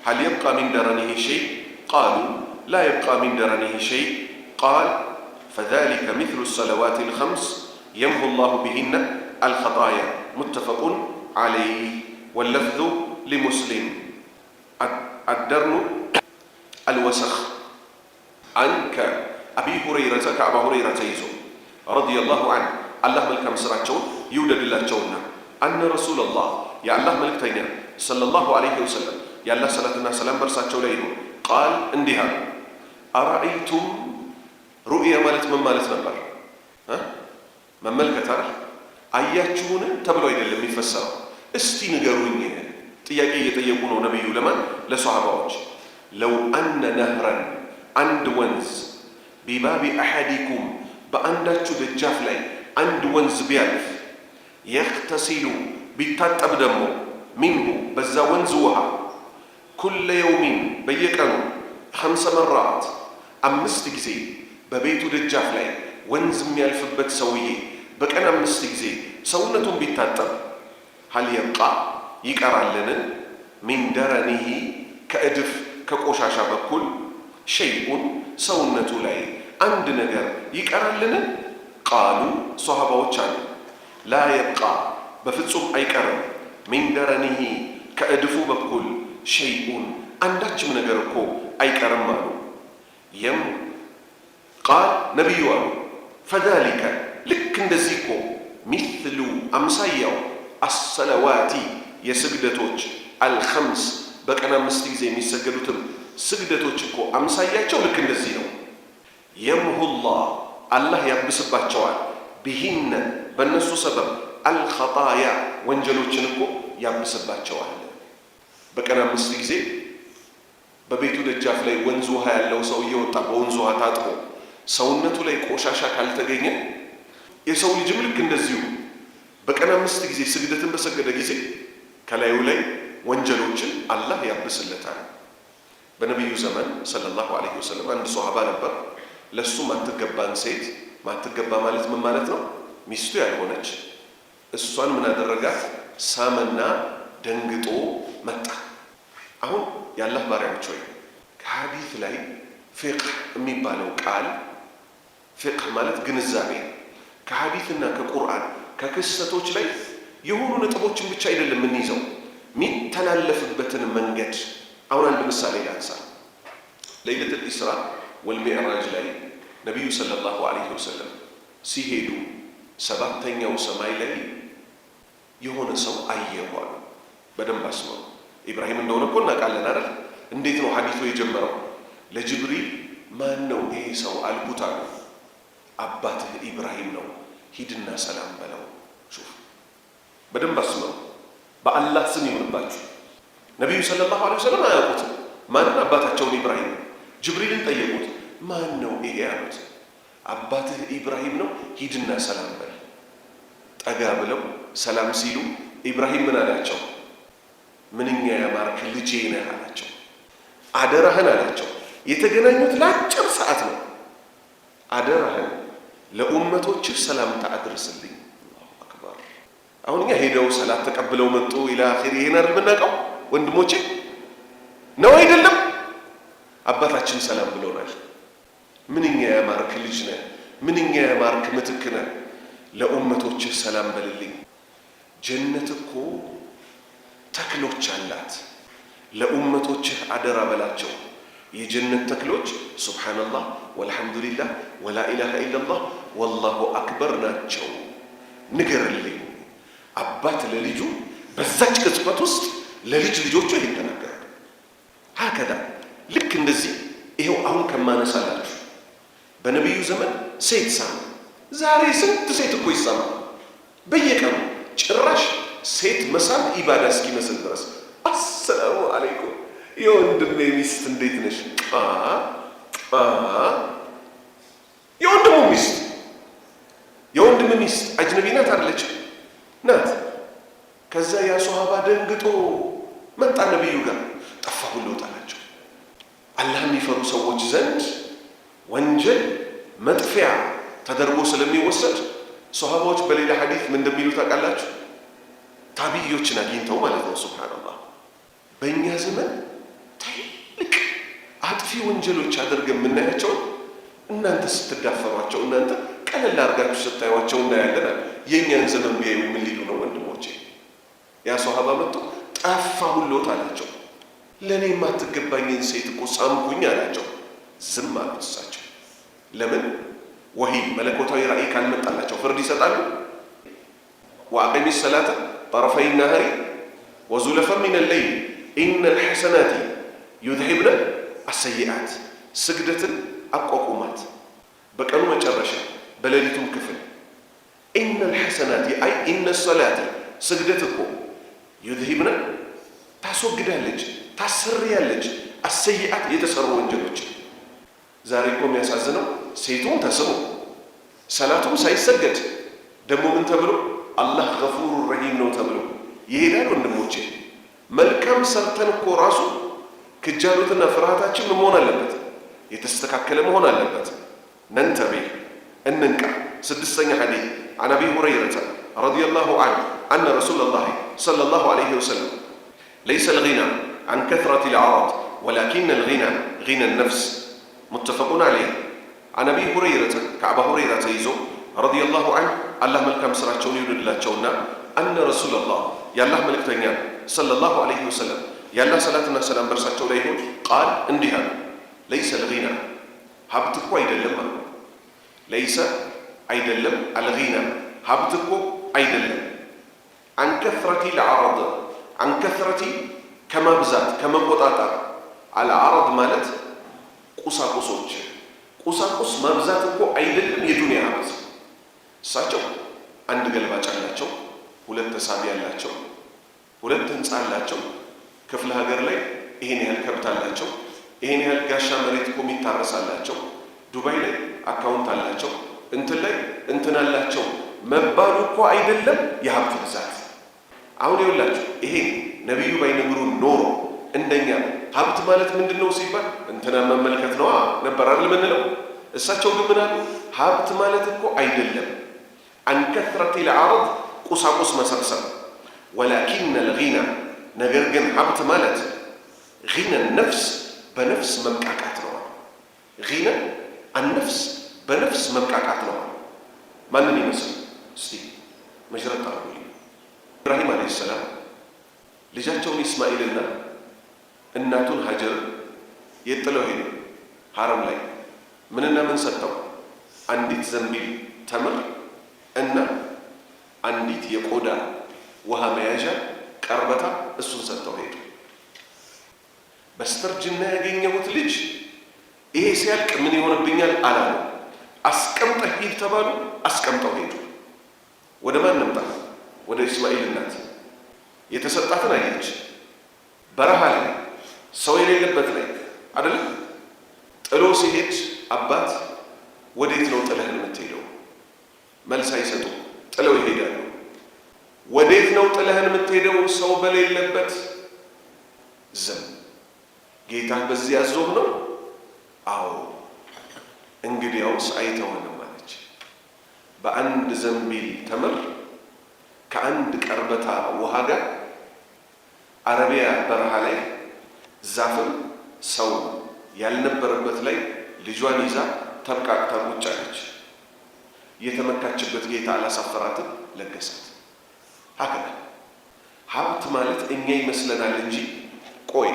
هل يبقى من درنه شيء؟ قالوا لا يبقى من درنه شيء. قال فذلك مثل الصلوات ال5 يمحو الله بهن الخطايا. متفق عليه واللفظ لمسلم. الدرن الوسخ. عنك أبي هريرة كأبا هريرة يزو رضي الله عنه الله ملك مسراتشون يولد الله جونا أن رسول الله يا الله ملك تينا صلى الله عليه وسلم يا الله صلاتنا سلام برساتشو لينو قال اندها أرأيتم رؤيا مالت من مالت نبر من ملك ترى أياتشون تبلو إلى اللي مفسر استي نقرويني ጥያቄ እየጠየቁ ነው ነብዩ ለማን? ለሷሃባዎች። ለው አነ ነህረን አንድ ወንዝ ቢባቢ አሐዲኩም በአንዳችሁ ደጃፍ ላይ አንድ ወንዝ ቢያልፍ የኽተሲሉ ቢታጠብ ደግሞ ሚንሁ በዛ ወንዝ ውሃ ኩለ የውሚን በየቀኑ 5 መራት 5 ጊዜ በቤቱ ደጃፍ ላይ ወንዝ የሚያልፍበት ሰውዬ በቀን 5 ጊዜ ሰውነቱን ቢታጠብ ሀል የብቃ ይቀራልን ሚን ደረኒሂ ከእድፍ ከቆሻሻ በኩል ሸይኡን ሰውነቱ ላይ አንድ ነገር ይቀራልን? ቃሉ ሷሃባዎች አሉ ላ የብቃ በፍጹም አይቀርም ሚን ደረኒሂ ከእድፉ በኩል ሸይኡን አንዳችም ነገር እኮ አይቀርም አሉ። የም ቃል ነቢዩ አሉ ፈዛሊከ ልክ እንደዚህ እኮ ሚስሉ አምሳያው አሰለዋቲ የስግደቶች አልኸምስ በቀን 5 ጊዜ የሚሰገዱትም ስግደቶች እኮ አምሳያቸው ልክ እንደዚህ ነው። የምሁላህ አላህ ያብስባቸዋል ቢሂነ በእነሱ ሰበብ አልኸጣያ ወንጀሎችን እኮ ያብስባቸዋል። በቀን 5 ጊዜ በቤቱ ደጃፍ ላይ ወንዝ ውሃ ያለው ሰው እየወጣ በወንዝ ውሃ ታጥቦ ሰውነቱ ላይ ቆሻሻ ካልተገኘ የሰው ልጅም ልክ እንደዚሁ በቀን 5 ጊዜ ስግደትን በሰገደ ጊዜ ከላዩ ላይ ወንጀሎችን አላህ ያብስለታል። በነቢዩ ዘመን ሰለላሁ ዐለይሂ ወሰለም አንድ ሷሃባ ነበር። ለሱ ማትገባን ሴት ማትገባ ማለት ምን ማለት ነው? ሚስቱ ያልሆነች እሷን ምን አደረጋት? ሳመና ደንግጦ መጣ። አሁን የአላህ ባሪያዎች ሆይ ከሐዲስ ላይ ፊቅህ የሚባለው ቃል ፊቅህ ማለት ግንዛቤ ከሐዲስና ከቁርአን ከክስተቶች ላይ የሆኑ ነጥቦችን ብቻ አይደለም የምንይዘው የሚተላለፍበትን መንገድ። አሁን አንድ ምሳሌ ላንሳ። ለይለቱል ኢስራ ወልሚዕራጅ ላይ ነቢዩ ሰለላሁ ዐለይሂ ወሰለም ሲሄዱ 7ኛው ሰማይ ላይ የሆነ ሰው አየሁ አሉ። በደንብ አስመሩ። ኢብራሂም እንደሆነ እኮ እናውቃለን አይደል? እንዴት ነው ሐዲሱ የጀመረው? ለጅብሪል ማን ነው ይሄ ሰው አልኩት አሉ። አባትህ ኢብራሂም ነው ሂድና ሰላም በለው። ሹፍ በደንብ አስመሩ። በአላህ ስም ይሁንባችሁ። ነቢዩ ሰለላሁ ዐለይሂ ወሰለም አያውቁትም ማንን? አባታቸውን ኢብራሂም። ጅብሪልን ጠየቁት። ማን ነው ይሄ አሉት። አባትህ ኢብራሂም ነው ሂድና ሰላም በል። ጠጋ ብለው ሰላም ሲሉ ኢብራሂም ምን አላቸው? ምንኛ ያማርክ ልጄ ነህ አላቸው። አደራህን አላቸው። የተገናኙት ለአጭር ሰዓት ነው። አደራህን ለኡመቶችህ ሰላምታ አድርስልኝ። አላሁ አክበር። አሁን እኛ ሄደው ሰላት ተቀብለው መጡ ኢላ አኺሪ ይሄን አይደል የምናውቀው? ወንድሞቼ ነው አይደለም? አባታችን ሰላም ብሎናል። ምንኛ ያማርክ ልጅ ነህ፣ ምንኛ ያማርክ ምትክ ነህ። ለኡመቶችህ ሰላም በልልኝ። ጀነት እኮ ተክሎች አላት። ለኡመቶችህ አደራ በላቸው። የጀነት ተክሎች ሱብሓነላህ ወልሐምዱሊላህ ወላ ኢላሃ ኢለላህ ወላሁ አክበር ናቸው። ንገርልኝ። አባት ለልጁ በዛች ቅጽበት ውስጥ ለልጅ ልጆቹ ይሄን ተናገራል። ሀከዛ ልክ እንደዚህ ይሄው አሁን ከማነሳላችሁ በነቢዩ ዘመን ሴት ሳም፣ ዛሬ ስንት ሴት እኮ ይሳማል በየቀኑ። ጭራሽ ሴት መሳም ኢባዳ እስኪመስል ድረስ። አሰላሙ አለይኩም የወንድሜ ሚስት እንዴት ነሽ? የወንድሙ ሚስት የወንድም ሚስት አጅነቢ ናት አይደለች? ናት። ከዛ ያ ሷሃባ ደንግጦ መጣ ነቢዩ ጋር። ጠፋሁ ለውጥ አላቸው። አላህ የሚፈሩ ሰዎች ዘንድ ወንጀል መጥፊያ ተደርጎ ስለሚወሰድ ሷሃባዎች በሌላ ሐዲስ ምን እንደሚሉ ታውቃላችሁ? ታቢዮችን አግኝተው ማለት ነው። ሱብሃንአላህ በእኛ ዘመን ትልቅ አጥፊ ወንጀሎች አድርገን የምናያቸው እናንተ ስትዳፈሯቸው፣ እናንተ ቀለል አድርጋችሁ ስታዩዋቸው እናያለን። የእኛን ዘመን ቢያዩ ምን ሊሉ ነው ወንድሞቼ? ያ ሷሃባ መጥቶ ጠፋሁልዎት አላቸው። ለእኔ የማትገባኝን ሴት እኮ ሳምኩኝ አላቸው። ዝም አሉት እሳቸው። ለምን? ወሂይ መለኮታዊ ራእይ ካልመጣላቸው ፍርድ ይሰጣሉ። ወአቂሚ ሰላተ ጠረፈይ ናሃሪ ወዙለፈን ሚነ ለይል ኢነል ሐሰናቲ ዩዝሂብነ አሰይአት። ስግደትን አቋቁማት በቀኑ መጨረሻ በሌሊቱም ክፍል። ኢነል ሐሰናቲ አይ ኢነ ሰላቲ ስግደት እኮ ዩዝሂብነ ታስወግዳለች፣ ታሰርያለች አሰይአት የተሰሩ ወንጀሎች። ዛሬ እኮ የሚያሳዝነው ሴቱም ተስሞ ሰላቱም ሳይሰገድ ደግሞ ምን ተብሎ አላህ ገፉሩ ረሂም ነው ተብሎ ይሄዳል። ወንድሞቼ መልካም ሰርተን እኮ ራሱ ክጃሎትና ፍርሃታችን መሆን አለበት፣ የተስተካከለ መሆን አለበት። ነንተቤ እንንቃ። ስድስተኛ ሐዲስ عن أبي هريرة رضي الله عنه أن رسول الله صلى الله عليه وسلم ليس الغنى عن كثرة العرض ولكن الغنى غنى النفس متفق عليه. عن أبي هريرة كعب هريرة يزو رضي الله عنه الله ملكم سرعتشون يولد الله تشونا أن رسول الله يا الله ملك تنيا صلى الله عليه وسلم يا الله صلاتنا سلام برساتشون ليهم قال اندها ليس الغنى هبتكو أيدلم ليس أيدلم الغنى هبتكو أيدلم عن كثرة العرض عن كثرة كما بزات كما قطاطا على عرض مالت ቁሳቁሶች ቁሳቁስ ማብዛት እኮ አይደለም የዱንያ ሀብት። እሳቸው አንድ ገልባጭ አላቸው፣ ሁለት ተሳቢ አላቸው፣ ሁለት ህንፃ አላቸው፣ ክፍለ ሀገር ላይ ይሄን ያህል ከብት አላቸው፣ ይሄን ያህል ጋሻ መሬት እኮ የሚታረሳላቸው፣ ዱባይ ላይ አካውንት አላቸው፣ እንትን ላይ እንትን አላቸው መባሉ እኮ አይደለም የሀብት ብዛት። አሁን ይኸውላችሁ ይሄ ነቢዩ ባይነግሩ ኖሮ እንደኛ ሀብት ማለት ምንድነው ሲባል እንትና መመልከት ነው ነበር አይደል ምንለው። እሳቸው ግን ምን አሉ? ሀብት ማለት እኮ አይደለም አንከትረት العرض ቁሳቁስ መሰብሰብ ولكن الغنى ነገር ግን ሀብት ማለት غنى النفس በነፍስ መብቃቃት ነው። غنى النفس በነፍስ መብቃቃት ነው። ማንን ይመስል እስቲ መሽረጥ አድርጉ። ኢብራሂም አለይሂ ሰላም ልጃቸውን ኢስማኤልና እናቱን ሀጀር የጥለው ሄዱ ሐረም ላይ። ምንና ምን ሰጠው? አንዲት ዘንቢል ተምር እና አንዲት የቆዳ ውሃ መያዣ ቀርበታ፣ እሱን ሰጠው ሄዱ። በስተርጅና ያገኘሁት ልጅ ይሄ ሲያልቅ ምን ይሆንብኛል አላሉ። አስቀምጠህ ሂድ ተባሉ፣ አስቀምጠው ሄዱ። ወደ ማን ነምጣ? ወደ ኢስማኤል እናት። የተሰጣትን አየች። በረሃ ላይ ሰው የሌለበት ላይ አይደለም። ጥሎ ሲሄድ አባት ወዴት ነው ጥለህን የምትሄደው? መልስ አይሰጡ፣ ጥለው ይሄዳሉ። ወዴት ነው ጥለህን የምትሄደው? ሰው በሌለበት። ዝም። ጌታ በዚህ ያዞህ ነው? አዎ። እንግዲያውስ አይተውንም አለች። በአንድ ዘንቢል ተምር ከአንድ ቀርበታ ውሃ ጋር አረቢያ በረሃ ላይ ዛፍም ሰው ያልነበረበት ላይ ልጇን ይዛ ተብቃቅታ ቁጭ አለች። የተመካችበት ጌታ አላሳፈራትም፣ ለገሳት። ሀከዛ ሀብት ማለት እኛ ይመስለናል እንጂ ቆይ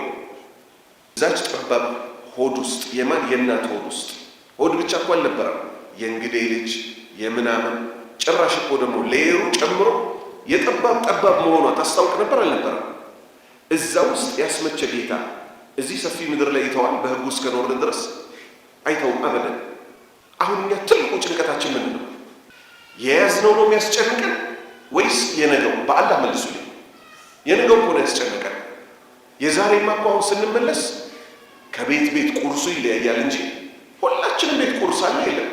እዛች ጠባብ ሆድ ውስጥ የእናት ሆድ ውስጥ ሆድ ብቻ እኮ አልነበረም፣ የእንግዴ ልጅ የምናምን ጭራሽ እኮ ደግሞ ሌሩ ጨምሮ ጠባብ መሆኗ ታስታውቅ ነበር አልነበረም? እዛ ውስጥ ያስመቸ ጌታ እዚህ ሰፊ ምድር ላይ ይተዋል? በህጉ እስከኖርን ድረስ አይተውም አበደን። አሁን እኛ ትልቁ ጭንቀታችን ምንድን ነው? የያዝነው ነው የሚያስጨንቀን ወይስ የነገው? በአላህ መልሱልኝ። የነገው እኮ ነው ያስጨንቀን። የዛሬማ እኮ አሁን ስንመለስ ከቤት ቁርሱ ይለያያል እንጂ ሁላችንም ቤት ቁርስ አለ የለም።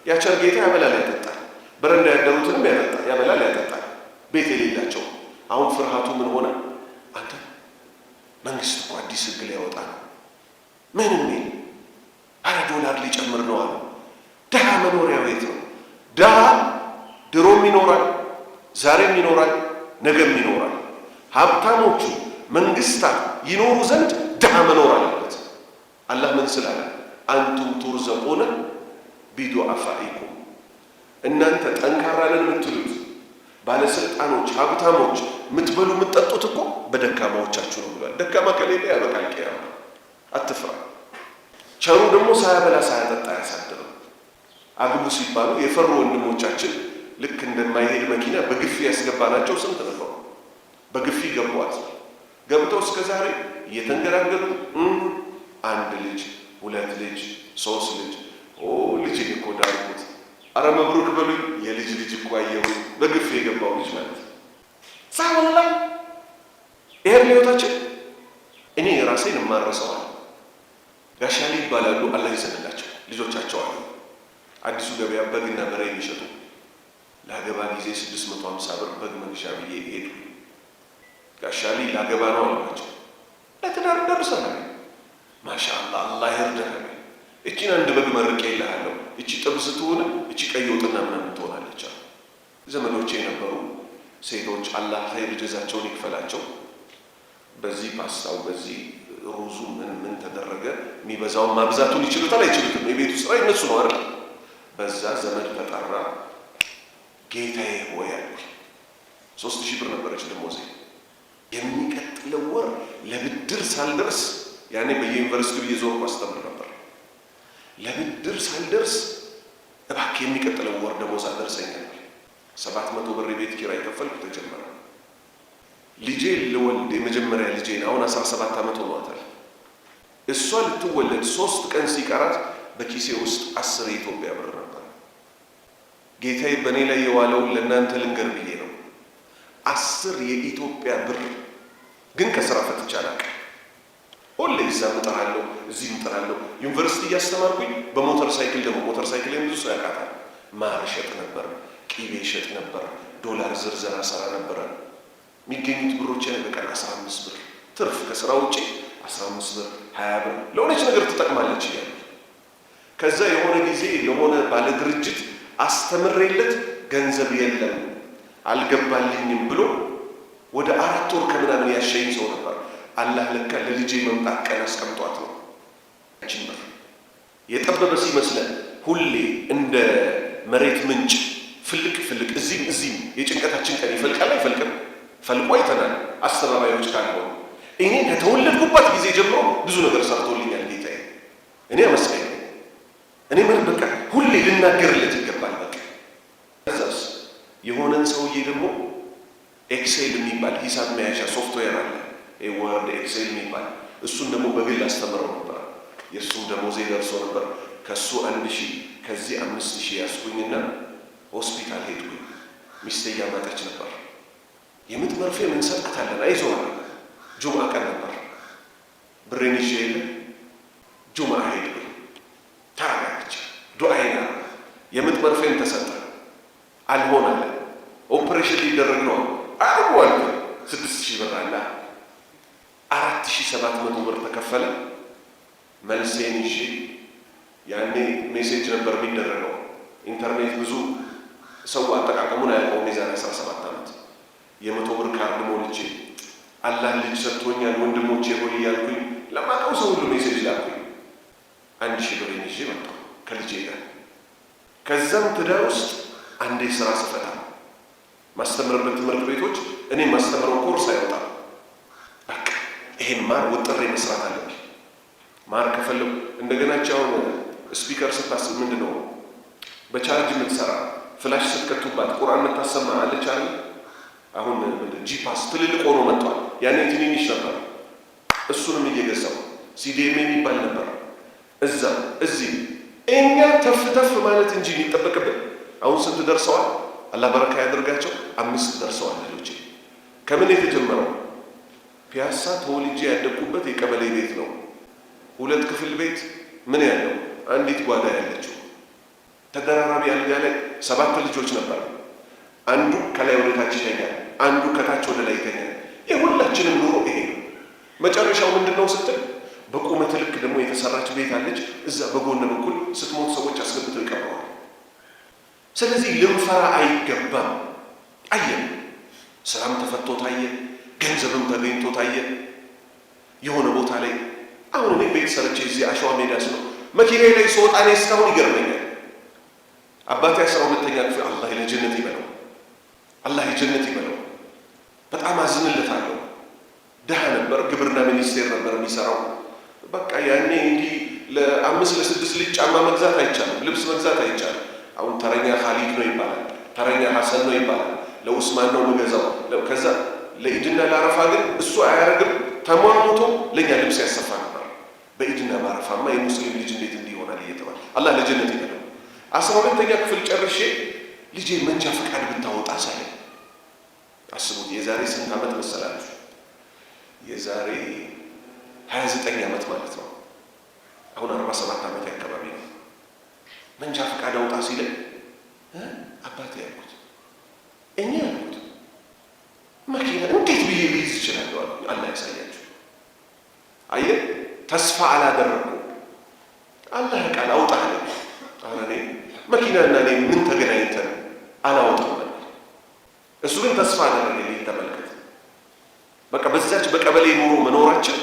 ያቸር ጌታ ያበላል ያጠጣል፣ በረንዳ ያደሩትንም ያበላል ያጠጣል። ቤት የሌላቸው አሁን ፍርሃቱ ምን ሆነ? አንተ መንግስት እኮ አዲስ ህግ ሊያወጣ ነው። ምን የሚል $1 ሊጨምር ነው አሉ። ድሃ መኖሪያ ቤት ነው። ድሃ ድሮም ይኖራል፣ ዛሬም ይኖራል፣ ነገም ይኖራል። ሀብታሞቹ መንግስታት ይኖሩ ዘንድ ድሃ መኖር አለበት። አላህ ምን ስላለ? አንቱም ቱርዘቁነ ቢዱዓፋኢኩም፣ እናንተ ጠንካራ ነን የምትሉት ባለስልጣኖች፣ ሀብታሞች የምትበሉ የምትጠጡት እኮ በደካማዎቻችሁ ነው ብሏል። ደካማ ከሌለ ያበቃል ቂያማ። አትፍራ። ቸሩ ደግሞ ሳያበላ ሳያጠጣ ያሳድረው። አግቡ ሲባሉ የፈሩ ወንድሞቻችን ልክ እንደማይሄድ መኪና በግፊ ያስገባናቸው ስንት ነበሩ? በግፊ ገቧት። ገብተው እስከ ዛሬ እየተንገራገሩ 1 ልጅ 2 ልጅ 3 ልጅ ልጅ እኮ ዳርኩት፣ አረ መብሩክ በሉኝ፣ የልጅ ልጅ እኮ አየሁ። በግፊ የገባው ልጅ ማለት ሳወላ ይሄን ህይወታችን እኔ ራሴን የማረሰዋል። ጋሻሊ ይባላሉ፣ አላህ ይዘንላቸው። ልጆቻቸው አሉ አዲሱ ገበያ በግና በሬ የሚሸጡ። ላገባ ጊዜ 650 ብር በግ መግዣ ብዬ ሄዱ። ጋሻሊ ላገባ ነው አሏቸው። ለትዳር ደርሰናል። ማሻአላህ አላህ ይርዳህ። እቺን 1 በግ መርቄ ይልሃለሁ፣ እቺ ጥብስ ትሆነ፣ እቺ ቀይ ወጥና ምናምን ትሆናለች። ዘመዶቼ የነበሩ ሴቶች አላህ ኸይር ጀዛቸውን ይክፈላቸው። በዚህ ፓስታው በዚህ ሩዙ ምን ተደረገ? የሚበዛውን ማብዛቱን ይችሉታል አይችሉትም? የቤቱ ስራ ይነሱ ነው አይደል? በዛ ዘመድ ተጠራ። ጌታዬ ሆይ አልኩኝ። 3000 ብር ነበረች ደሞዜ። የሚቀጥለው ወር ለብድር ሳልደርስ፣ ያኔ በየዩኒቨርሲቲው እየዞርኩ አስተምር ነበር። ለብድር ሳልደርስ እባክህ የሚቀጥለው ወር ደሞዝ አልደርሰኛል። 700 ብር የቤት ኪራይ ከፈልኩ። ተጀመረ። ልጄ ልወልድ የመጀመሪያ ልጄን አሁን 17 ዓመት ሆኗታል። እሷ ልትወለድ 3 ቀን ሲቀራት በኪሴ ውስጥ 10 የኢትዮጵያ ብር ነበር። ጌታዬ በእኔ ላይ የዋለውን ለእናንተ ልንገር ብዬ ነው። 10 የኢትዮጵያ ብር ግን ከስራ ፈትቼ አላውቅም። ሁሌ እዛም እጠራለሁ እዚህም እጠራለሁ። ዩኒቨርሲቲ እያስተማርኩኝ በሞተር ሳይክል ደግሞ ሞተር ሳይክል ብዙ ሰው ያውቃታል። ማር እሸጥ ነበር፣ ቂቤ እሸጥ ነበር፣ ዶላር ዝርዝር ሰራ ነበረ። የሚገኙት ብሮች በቀን 15 ብር ትርፍ፣ ከስራ ውጪ 15 ብር 20 ብር ለሆነች ነገር ትጠቅማለች እያሉ ከዛ የሆነ ጊዜ ለሆነ ባለ ድርጅት አስተምሬለት ገንዘብ የለም አልገባልኝም ብሎ ወደ 4 ወር ከምናምን ያሸኝ ሰው ነበር። አላህ ለካ ለልጄ መምጣት ቀን አስቀምጧት ነው። ጭምር የጠበበ ሲመስለን ሁሌ እንደ መሬት ምንጭ ፍልቅ እዚህም የጭንቀታችን ቀን ይፈልቃል አይፈልቅም? ፈልቆ አይተናል። አስተባባዮች ካልሆኑ እኔ ከተወለድኩባት ጊዜ ጀምሮ ብዙ ነገር ሰርቶልኛል ጌታዬ። እኔ አመስገኝ። እኔ ማለት በቃ ሁሌ ልናገርለት ይገባል። በቃ እዛስ የሆነን ሰውዬ ደግሞ ኤክሴል የሚባል ሂሳብ መያዣ ሶፍትዌር አለ፣ ወርድ ኤክሴል የሚባል እሱን ደግሞ በግል አስተምረው ነበር። የእሱም ደሞዜ ደርሶ ነበር። ከሱ 1000 ከዚህ 5000 ያስኩኝና ሆስፒታል ሄድኩኝ። ሚስቴ እያማጠች ነበር። የምጥ መርፌ ምን ሰጥታለን አይዞህ። ጁምዓ ቀን ነበር። ብሬን ይዤ የለ ጁምዓ ሄድኩኝ። ታረጋች ዱዓይና የምጥ መርፌን ተሰጠ። አልሆን አለ። ኦፕሬሽን ሊደረግ ነው አልዋል 6000 ብር አለ። 4700 ብር ተከፈለ። መልሴን ይዤ ያኔ ሜሴጅ ነበር የሚደረገው። ኢንተርኔት ብዙ ሰው አጠቃቀሙን አያውቀውም። የዛሬ 17 ዓመት የ100 ብር ካርድ ሞልቼ አላህ ልጅ ሰጥቶኛል ወንድሞቼ ሆይ እያልኩኝ ለማውቀው ሰው ሁሉ ሜሴጅ ላኩኝ። 1000 ብር ይዤ መጣሁ። ከልጄ ጋር። ከዛም ትዳር ውስጥ አንዴ ስራ ስፈታ ማስተምርበት ትምህርት ቤቶች እኔ ማስተምረው ኮርስ አይወጣም። በቃ ይሄን ማር ወጥሬ መስራት አለብኝ። ማር ከፈለጉ እንደገና ቻውን ስፒከር ስታስብ ምንድነው በቻርጅ የምትሰራ ፍላሽ ስትከቱባት ቁርአን የምታሰማ አለች አለ። አሁን ጂፓስ ትልልቅ ሆኖ መጥቷል። ያኔ ትንንሽ ነበር። እሱንም እየገዛው ሲዲኤም የሚባል ነበር። እዛ እዚህ እኛ ተፍ ተፍ ማለት እንጂ የሚጠበቅብን። አሁን ስንት ደርሰዋል? አላህ በረካ ያደርጋቸው። 5 ደርሰዋል ልጆቼ። ከምን የተጀመረው? ፒያሳ ተወልጄ ያደግኩበት የቀበሌ ቤት ነው። 2 ክፍል ቤት ምን ያለው አንዲት ጓዳ ያለችው ተደራራቢ አልጋ ላይ 7 ልጆች ነበር። አንዱ ከላይ ወደ ታች ይተኛል፣ አንዱ ከታች ወደ ላይ ይተኛል። የሁላችንም ኑሮ ይሄ ነው። መጨረሻው ምንድነው ስትል በቁመት ልክ ደግሞ የተሰራች ቤት አለች። እዛ በጎን በኩል ስትሞት ሰዎች አስገብተው ይቀብረዋል። ስለዚህ ልንፈራ አይገባም። አየን፣ ስራም ተፈቶ ታየ፣ ገንዘብም ተገኝቶ ታየ። የሆነ ቦታ ላይ አሁን እኔ ቤት ሰርቼ እዚህ አሸዋ ሜዳ ስለው መኪናዬ ላይ ስወጣ እኔ እስካሁን ይገርመኛል። አባቴ 12ኛ ክፍል አላህ ለጀነት ይበለው፣ አላህ የጀነት ይበለው። በጣም አዝንለታለሁ። ደሃ ነበር፣ ግብርና ሚኒስቴር ነበር የሚሰራው። በቃ ያኔ እንዲህ ለ5 ለ6 ልጅ ጫማ መግዛት አይቻልም፣ ልብስ መግዛት አይቻልም። አሁን ተረኛ ኻሊድ ነው ይባላል፣ ተረኛ ሐሰን ነው ይባላል። ለኡስማን ነው የምገዛው። ከዛ ለኢድና ለአረፋ ግን እሱ አያረግም፣ ተሟሙቶ ለኛ ልብስ ያሰፋ ነበር። በኢድና በአረፋማ የሙስሊም ልጅ እንዴት እንዲሆናል እየተባለ አላህ ለጀነት ይበለው። 12ኛ ክፍል ጨርሼ ልጄ መንጃ ፈቃድ ብታወጣ ሳለ አስቡት። የዛሬ ስንት ዓመት መሰላችሁ? የዛሬ 29 ዓመት ማለት ነው። አሁን 47 ዓመት አካባቢ ነው። መንጃ ፈቃድ አውጣ ሲለኝ አባቴ ያልኩት እኔ ያልኩት መኪና እንዴት ብዬ ልይዝ እችላለሁ? አላህ ያሳያችሁ። አየህ፣ ተስፋ አላደረኩም። አላህ ቃል አውጣ አለ። ኧረ እኔ መኪናና እኔ ምን ተገናኝተን አላወጣም። እሱ ግን ተስፋ አደረገልኝ። ተመልከት፣ በቃ በዛች በቀበሌ ኑሮ መኖራችን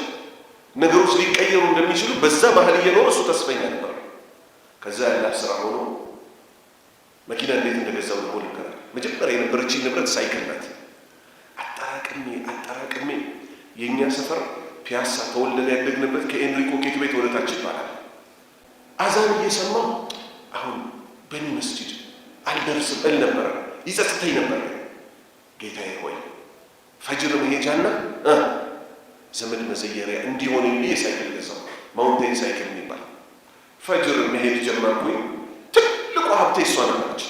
ነገሮች ሊቀየሩ እንደሚችሉ በዛ መሀል እየኖረ እሱ ተስፈኛ ነበር። ከዛ ያለ ስራ ሆኖ መኪና እንዴት እንደገዛው ደግሞ ልንገርህ። መጀመሪያ የነበረችኝ ንብረት ሳይክል ናት። አጠራቅሜ የእኛ ሰፈር ፒያሳ ተወልደን ያደግንበት ከኤንሪኮ ኬክ ቤት ወደታች ይባላል። አዛን እየሰማሁ አሁን በኒ መስጂድ አልደርስም እል ነበረ፣ ይጸጽተኝ ነበር። ጌታዬ ሆይ ፈጅር መሄጃና ዘመድ መዘየሪያ እንዲሆን ብዬ ሳይክል ገዛው። ማውንቴን ሳይክል የሚባል ፈጅር መሄድ ጀመርኩኝ። ትልቁ ሀብቴ እሷ ነበረች።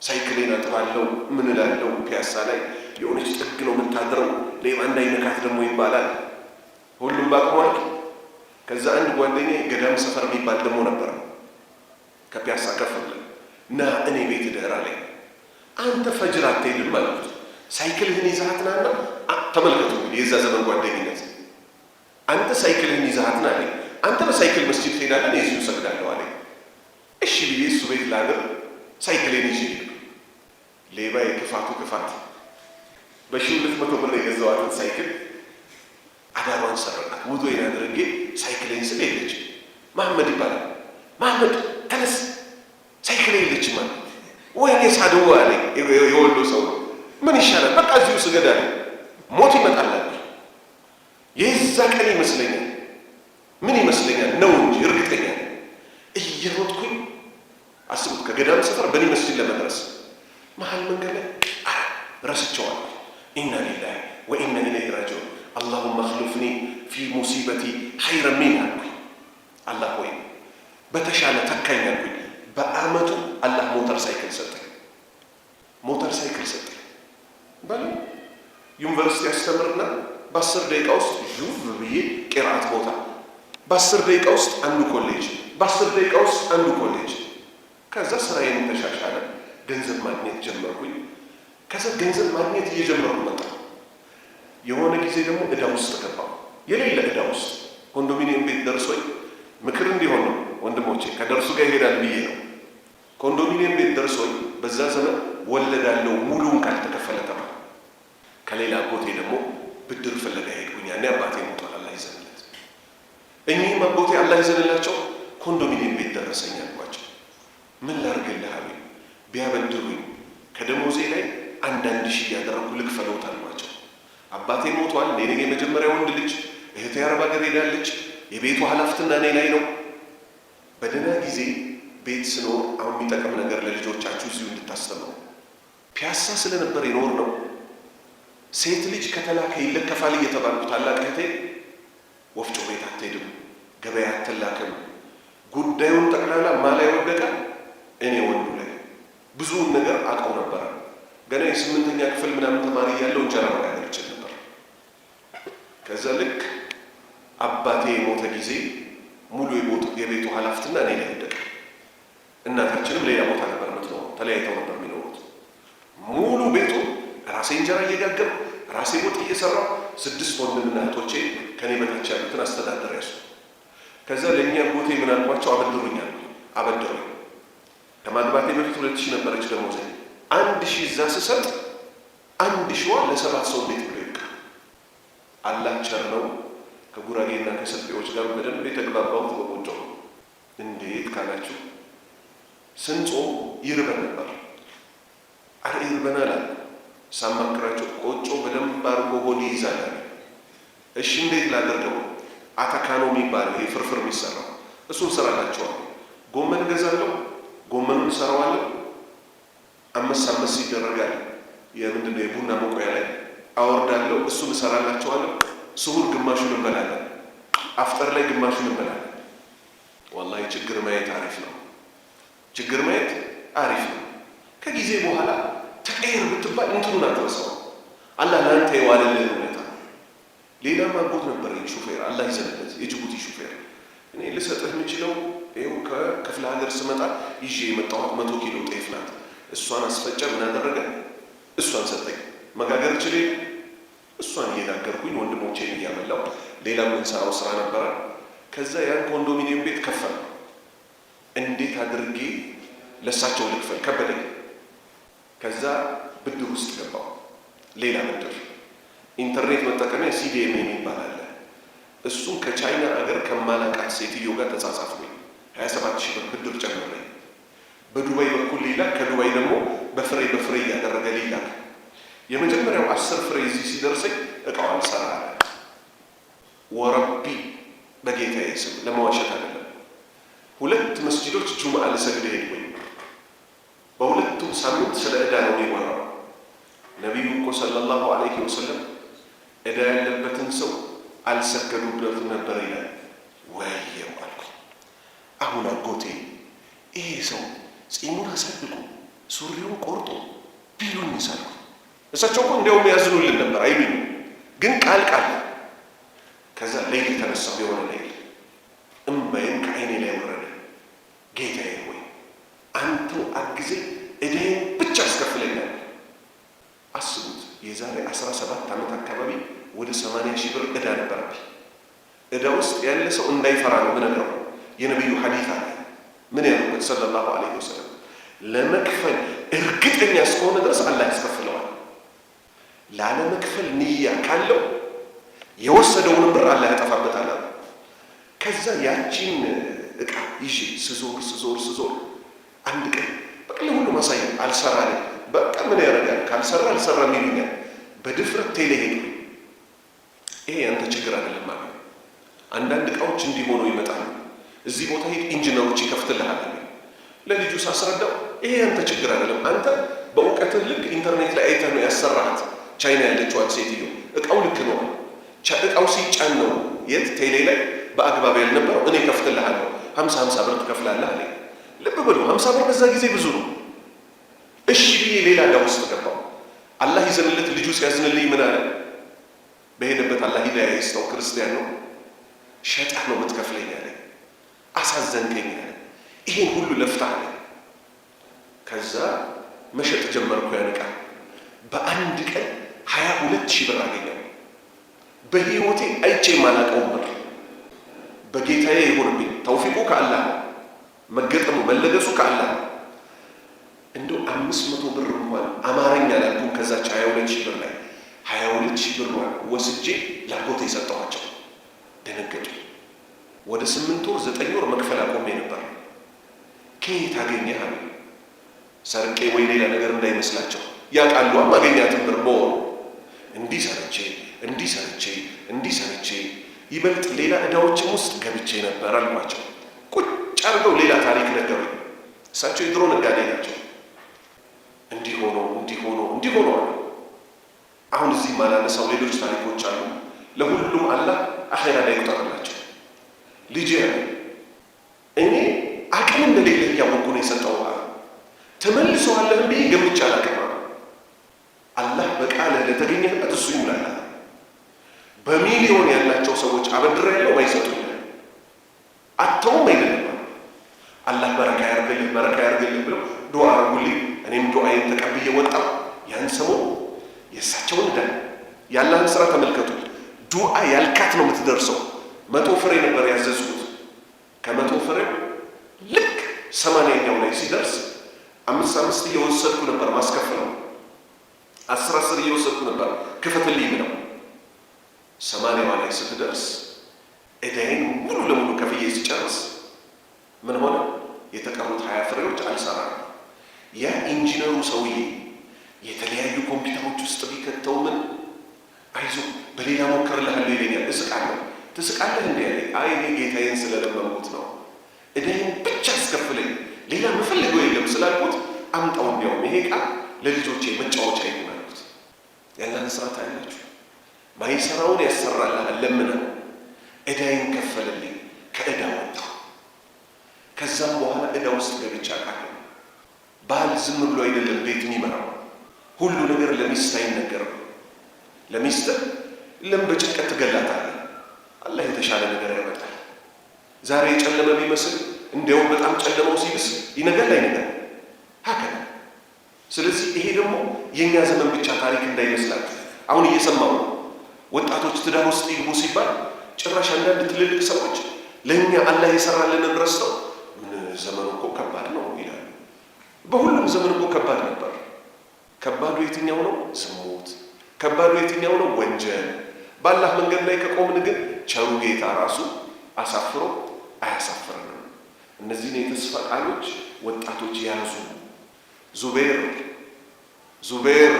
ሳይክሌን አጥባለሁ፣ ምን እላለሁ። ፒያሳ ላይ የሆነች ጥግ ነው የምታድረው፣ ሌባ እንዳይነካት ደግሞ ይባላል። ሁሉም ባቅሟል። ከዛ አንድ ጓደኛ ገዳም ሰፈር የሚባል ደግሞ ነበር ከፒያሳ ከፍ ብለን እና እኔ ቤት ደህራ ላይ አንተ ፈጅር አትሄድም አልኩት። ሳይክልህን ይዘሃት ናና ተመልከቱ እንግዲህ የዛ ዘመን ጓደኝነት። አንተ ሳይክልህን ይዘሃት ና አለኝ። አንተ በሳይክል መስጂድ ትሄዳለህ፣ እኔ እዚሁ እሰግዳለሁ አለኝ። እሺ ብዬ እሱ ቤት ላድር ሳይክሌን ይዤ ሌባ የክፋቱ ክፋት በ200 ብር የገዛዋትን ሳይክል አዳሯን ሰረቃት። ውዶዬን አድርጌ ሳይክሌን ስል የለች። መሐመድ ይባላል። መሐመድ ተነስ፣ ሳይክሌ የለችም አለ። ወይኔ ሳድዋ አለኝ። የወሎ ሰው ነው። ምን ይሻላል? በቃ እዚሁ ስገድ አለኝ። ሞት ይመጣላል። የዛ ቀን ይመስለኛል፣ ምን ይመስለኛል ነው እንጂ እርግጠኛ እየሮጥኩኝ አስቡት፣ ከገዳም ሰፈር በኒ መስጂድ ለመድረስ መሀል መንገድ ላይ ረስቸዋል። ኢና ሊላሂ ወኢና ኢለይሂ ራጂዑን አላሁመ አኽሉፍኒ ፊ ሙሲበቲ ኸይረን ሚንሃ አልኩኝ። አላህ ሆይ በተሻለ ተካኝ አልኩኝ። በአመቱ አላህ ሞተር ሳይክል ሰጠኝ። ሞተር ሳይክል ሰጠኝ። በሉ ዩኒቨርሲቲ ያስተምርና በ10 ደቂቃ ውስጥ ዩቭ ብዬ ቂራአት ቦታ፣ በ10 ደቂቃ ውስጥ አንዱ ኮሌጅ፣ በ10 ደቂቃ ውስጥ አንዱ ኮሌጅ። ከዛ ስራዬን ተሻሻለ፣ ገንዘብ ማግኘት ጀመርኩኝ። ከዛ ገንዘብ ማግኘት እየጀመርኩ መጣ። የሆነ ጊዜ ደግሞ ዕዳ ውስጥ ገባሁ፣ የሌለ ዕዳ ውስጥ። ኮንዶሚኒየም ቤት ደርሶኝ ምክር እንዲሆን ነው ወንድሞቼ፣ ከደርሱ ጋር ይሄዳል ብዬ ነው። ኮንዶሚኒየም ቤት ደርሶኝ በዛ ዘመን ወለዳለው ሙሉውን ካልተከፈለ ተባለ። ከሌላ አጎቴ ደግሞ ብድር ፍለጋ ሄድኩኝ። ያኔ አባቴ ሞቷል፣ አላህ ይዘንለት። እኚህም አጎቴ አላህ ይዘንላቸው ኮንዶሚኒየም ቤት ደረሰኝ አልኳቸው። ምን ላድርግልህ አሉኝ። ቢያበድሩኝ ከደሞዜ ላይ አንዳንድ ሺህ ያደረኩ ልክፈለውት አልኳቸው። አባቴ ሞቷል። እኔ ነኝ የመጀመሪያ ወንድ ልጅ። እህቴ አረብ ሀገር ሄዳለች። የቤቱ ኃላፊነት እኔ ላይ ነው። በደህና ጊዜ ቤት ስኖር አሁን የሚጠቅም ነገር ለልጆቻችሁ እዚሁ እንድታስተምሩ። ፒያሳ ስለነበር ይኖር ነው። ሴት ልጅ ከተላከ ይለከፋል እየተባልኩ ታላቅ እህቴ ወፍጮ ቤት አትሄድም፣ ገበያ አትላክም። ጉዳዩን ጠቅላላ ማላይ ወደቀ እኔ ወንዱ ላይ። ብዙውን ነገር አውቀው ነበር። ገና የ8ኛ ክፍል ምናምን ተማሪ ያለው እንጀራ መጋገር ይችል ነበር። ከዛ ልክ አባቴ የሞተ ጊዜ ሙሉ የቤቱ ኃላፊነት እኔ ላይ ወደቀ። እናታችንም ሌላ ቦታ ነበር የምትኖረው፣ ተለያይተው ነበር የሚኖሩት። ሙሉ ቤቱ ራሴ እንጀራ እየጋገርኩ ራሴ ወጥ እየሰራሁ 6 ወንድምና እህቶቼ ከኔ በታች ያሉትን አስተዳደር ያሱ። ከዛ ለእኛ ጎቴ ምን አልኳቸው? አበድሩኝ አሉ። አበድሩኝ። ከማግባቴ በፊት 2000 ነበረች ደሞዜ። 1000 እዛ ስሰጥ 1000ዋ ለ7 ሰው እንዴት ብሎ ይብቃ? አላህ ቸር ነው። ከጉራጌና ከሰፊዎች ጋር በደንብ የተግባባሁት በቆጮ ነው። እንዴት ካላችሁ ስንጾም ይርበን ነበር። አረ ይርበናል አለ። ሳማክራቸው ቆጮ በደንብ አድርጎ ሆድ ይይዛል። እሺ እንዴት ላደርገው? አታካኖ የሚባለው ይሄ ፍርፍር የሚሰራው እሱን ሰራላቸዋለሁ። ጎመን ገዛለሁ፣ ጎመኑን ሰራዋለሁ። አመስ ይደረጋል። የምንድነው የቡና መቆያ ላይ አወርዳለሁ። እሱን ሰራላቸዋለሁ። ስሁር ግማሹን እንበላለን፣ አፍጠር ላይ ግማሹን እንበላለን። ወላሂ ችግር ማየት አሪፍ ነው። ችግር ማየት አሪፍ ነው። ከጊዜ በኋላ ተቀየር ብትባል እንትኑን አትረሳው። አላህ ለአንተ የዋለልህን ሁኔታ። ሌላ ማጎት ነበረኝ ሹፌር፣ አላህ ይዘንበት፣ የጅቡቲ ሹፌር። እኔ ልሰጥህ የምችለው ይኸው ከክፍለ ሀገር ስመጣ ይዤ የመጣኋት 100 ኪሎ ጤፍ ናት። እሷን አስፈጨ። ምን አደረገ? እሷን ሰጠኝ። መጋገር ችሌ እሷን እየጋገርኩኝ ወንድሞቼን እያበላው ሌላ የምንሰራው ስራ ነበረ። ከዛ ያን ኮንዶሚኒየም ቤት ከፈል። እንዴት አድርጌ ለሳቸው ልክፈል ከበደኝ። ከዛ ብድር ውስጥ ገባው። ሌላ ብድር ኢንተርኔት መጠቀሚያ ሲዲኤም የሚባል አለ። እሱን ከቻይና አገር ከማላቃት ሴትዮ ጋር ተጻጻፍኩኝ። 27000 ብር ብድር ጨምሬ በዱባይ በኩል ሊላክ፣ ከዱባይ ደግሞ በፍሬ እያደረገ ሊላክ። የመጀመሪያው 10 ፍሬ እዚህ ሲደርሰኝ እቃው አልሰራ አለ። ወረቢ በጌታዬ ስም ለመዋሸት አይደለም። 2 መስጂዶች ጁምዓ ልሰግድ ሄድኩኝ። በሁለቱም ሳምንት ስለ ዕዳ ነው የወራው። ነቢዩ እኮ ሰለላሁ ዐለይሂ ወሰለም ዕዳ ያለበትን ሰው አልሰገዱበትም ነበር ይላል። ወየው አልኩኝ። አሁን አጎቴ ይሄ ሰው ጺሙን አሳድጎ ሱሪውን ቆርጦ ቢሉኝ ይሳልኩ። እሳቸው እኮ እንዲያውም ያዝኑልን ነበር አይሉኝ፣ ግን ቃል ከዛ ሌሊት ተነሳሁ። የሆነ ሌሊት እምባዬም ከዓይኔ ላይ ወረደ። ጌታዬ ሆይ አንተው አግዜ ዕዳዬን ብቻ አስከፍለኛል። አስቡት፣ የዛሬ 17 ዓመት አካባቢ ወደ 80,000 ብር ዕዳ ነበረብኝ። ዕዳ ውስጥ ያለ ሰው እንዳይፈራ ነው ምነግረው። የነቢዩ ሐዲስ አለ። ምን ያሉበት ሰለላሁ ዐለይሂ ወሰለም፣ ለመክፈል እርግጠኛ እስከሆነ ድረስ አላህ ያስከፍለዋል። ላለመክፈል ንያ ካለው የወሰደውን ብር አላህ ያጠፋበታል። ከዛ ያቺን ዕቃ ይዤ ስዞር አንድ ቀን በቃ ለሁሉ ማሳየ አልሰራልኝ። በቃ ምን ያደርጋል ካልሰራ አልሰራም ይሉኛል። በድፍረት ቴሌ ሄድኩ። ይሄ ያንተ ችግር አይደለም ማለት አንዳንድ ዕቃዎች እንዲህ ሆነው ይመጣሉ። እዚህ ቦታ ሄድ ኢንጂነሮች ይከፍትልሃል። ለልጁ ሳስረዳው ይሄ ያንተ ችግር አይደለም፣ አንተ በእውቀትህ ልክ ኢንተርኔት ላይ አይተህ ነው ያሰራሃት። ቻይና ያለችዋን ሴትዮ ዕቃው ልክ ነው። ዕቃው ሲጫን ነው የት ቴሌ ላይ በአግባብ ያልነበረው። እኔ ከፍትልሃለሁ 50 ብር ትከፍላለህ አለኝ። ልብ በሉ 50 ብር በዛ ጊዜ ብዙ ነው። እሺ ብዬ ሌላ ዕዳ ውስጥ ገባው። አላህ ይዘንለት። ልጁ ሲያዝንልኝ ምን አለ? በሄደበት አላህ ሂዳያ ይስጠው፣ ክርስቲያን ነው። ሸጠህ ነው የምትከፍለኝ አለኝ። አሳዘንከኝ አለ። ይሄን ሁሉ ለፍተህ አለ። ከዛ መሸጥ ጀመርኩ። ያን ዕቃ በአንድ ቀን 22,000 ብር አገኘሁ። በህይወቴ አይቼ የማላውቀውን ብር። በጌታዬ ይሁንብኝ። ተውፊቁ ከአላህ ነው። መገጠሙ መለገሱ ከአላህ ነው። እንደው 500 ብር እንኳን አማረኛ ላልኩም። ከዛች 22,000 ብር ላይ 22,000 ብር ወስጄ ላጎቴ የሰጠኋቸው። ደነገጡ። ወደ 8 ወር 9 ወር መክፈል አቆሜ ነበር። ከየት አገኘህ አለ። ሰርቄ ወይ ሌላ ነገር እንዳይመስላቸው ያውቃሉ። ማገኛትን ብር በወሩ እንዲህ ሰርቼ ይበልጥ ሌላ ዕዳዎችም ውስጥ ገብቼ ነበር አልኳቸው። ቁጭ አድርገው ሌላ ታሪክ ነገሩኝ። እሳቸው የድሮ ነጋዴ ናቸው። እንዲህ ሆኖ አለ። አሁን እዚህ ማላነሳው ሌሎች ታሪኮች አሉ። ለሁሉም አላህ አኼራ ላይ ይቆጠርላቸው። ልጄ እኔ አቅም እንደሌለ እያወቅኩ ነው የሰጠው። ተመልሰዋለህ ብዬ ገምቼ አላውቅም። አላህ በቃልህ ለተገኘህበት እሱ ይሙላል። በሚሊዮን ያላቸው ሰዎች አበድር ያለው አይሰጡኝ አተውም አይደለም። አላህ በረካ ያርግልህ ብለው ዱዓ አርጉልኝ። እኔም ዱዓዬን ተቀብዬ ወጣሁ። ያን ሰሞን የእሳቸውን ዕዳ ያላህን ስራ ተመልከቱ። ዱዓ ያልካት ነው የምትደርሰው። 100 ፍሬ ነበር ያዘዝኩት። ከ100 ፍሬው ልክ 80ኛው ላይ ሲደርስ 5 እየወሰድኩ ነበር ማስከፈለው። 10 እየወሰድኩ ነበር ክፈትልኝ ነው። 80ዋ ላይ ስትደርስ ዕዳዬን ሙሉ ለሙሉ ከፍዬ ሲጨርስ ምን ሆነ? የተቀሩት 20 ፍሬዎች አልሰራም። ያ ኢንጂነሩ ሰውዬ የተለያዩ ኮምፒውተሮች ውስጥ ቢከተው ምን አይዞህ በሌላ ሞክርልሃለሁ ይለኛል። እስቃለሁ። ትስቃለህ እንዴ ያለኝ? አይ እኔ ጌታዬን ስለለመንኩት ነው። ዕዳዬን ብቻ አስከፍለኝ ሌላ የምፈልገው የለም ስላልኩት አምጣው፣ እንዲያውም ይሄ ዕቃ ለልጆቼ መጫወቻ ይሁን አልኩት። ያለን ስራ ታያላችሁ። ማይሰራውን ያሰራልሃል። ለምነው ዕዳዬን ከፈለልኝ። ከዕዳ ወጣሁ። ከዛም በኋላ ዕዳ ውስጥ ገብቻ አውቃለሁ። ባል ዝም ብሎ አይደለም ቤት የሚመራው። ሁሉ ነገር ለሚስት አይነገርም። ለሚስትህ ለም በጭንቀት ትገላታለህ። አላህ የተሻለ ነገር ያመጣል። ዛሬ የጨለመ ቢመስል እንዲያውም በጣም ጨለመው ሲብስ ይነጋል አይነጋል ሀከና። ስለዚህ ይሄ ደግሞ የእኛ ዘመን ብቻ ታሪክ እንዳይመስላችሁ። አሁን እየሰማው ነው። ወጣቶች ትዳር ውስጥ ይግቡ ሲባል ጭራሽ አንዳንድ ትልልቅ ሰዎች ለእኛ አላህ የሰራልንን ረስተው ምን ዘመኑ እኮ ከባድ ነው ይላሉ። በሁሉም ዘመን እኮ ከባድ ነበር። ከባዱ የትኛው ነው? ዝሙት። ከባዱ የትኛው ነው? ወንጀል። በአላህ መንገድ ላይ ከቆምን ግን ቸሩ ጌታ ራሱ አሳፍሮ አያሳፍረንም። እነዚህን የተስፋ ቃሎች ወጣቶች ያዙ። ዙቤር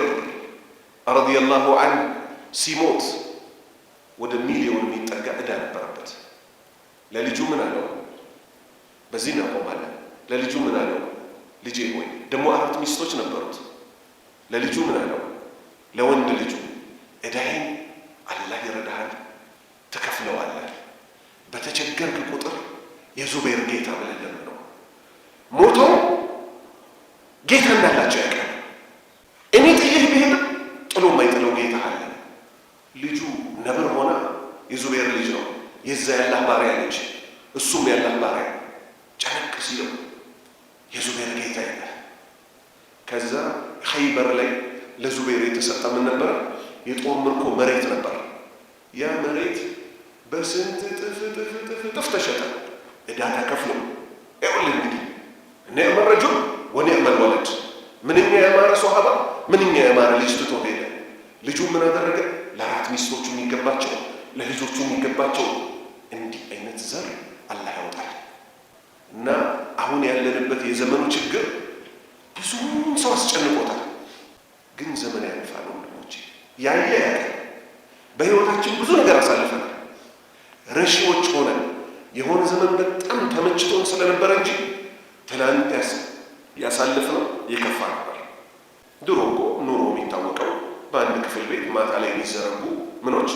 ረዲየላሁ ዐንሁ ሲሞት ወደ ሚሊዮን የሚጠጋ ዕዳ ነበረበት። ለልጁ ምን አለው? በዚህ እናቆማለን። ለልጁ ምን አለው? ልጄ ሆይ ደግሞ 4 ሚስቶች ነበሩት። ለልጁ ምን አለው? ለወንድ ልጁ ዕዳዬን አላህ ይረዳሃል፣ ትከፍለዋለህ። በተቸገርክ ቁጥር የዙቤር ጌታ ብለን ለምነው። ሞቶ ጌታ እንዳላቸው ያውቃል። እኔ ጥዬህ ብሄድ ጥሎ የማይጥለው ጌታ አለ። ልጁ ነብር ሆና የዙቤር ልጅ ነው፣ የዛ ያላህ ባሪያ ልጅ፣ እሱም ያላህ ባሪያ ጨነቅ ሲለው የዙቤር ጌታ ይላል። ከዛ ኸይበር ላይ ለዙቤር የተሰጠ ምን ነበር? የጦር ምርኮ መሬት ነበር። ያ መሬት በስንት እጥፍ ተሸጠ። ዕዳ ተከፍሎ ይኸውልህ እንግዲህ ኒዕመ ረጁል ወኒዕመ ልወለድ። ምንኛ ያማረ ሶሃባ፣ ምንኛ ያማረ ልጅ ትቶ ሄደ። ልጁ ምን አደረገ? ለ4 ሚስቶቹ የሚገባቸው፣ ለልጆቹ የሚገባቸው። እንዲህ አይነት ዘር አላህ ያወጣል። እና አሁን ያለንበት የዘመኑ ችግር ብዙ ሰው አስጨንቆታል። ግን ዘመን ያልፋል ወንድሞቼ። ያየ በሕይወታችን ብዙ ነገር አሳልፈናል። ረሺዎች ሆነን የሆነ ዘመን በጣም ተመችቶን ስለነበረ እንጂ ትናንት ያሳልፍነው የከፋ ነበር። ድሮ እኮ ኑሮ የሚታወቀው በአንድ ክፍል ቤት ማታ ላይ የሚዘረጉ ምኖች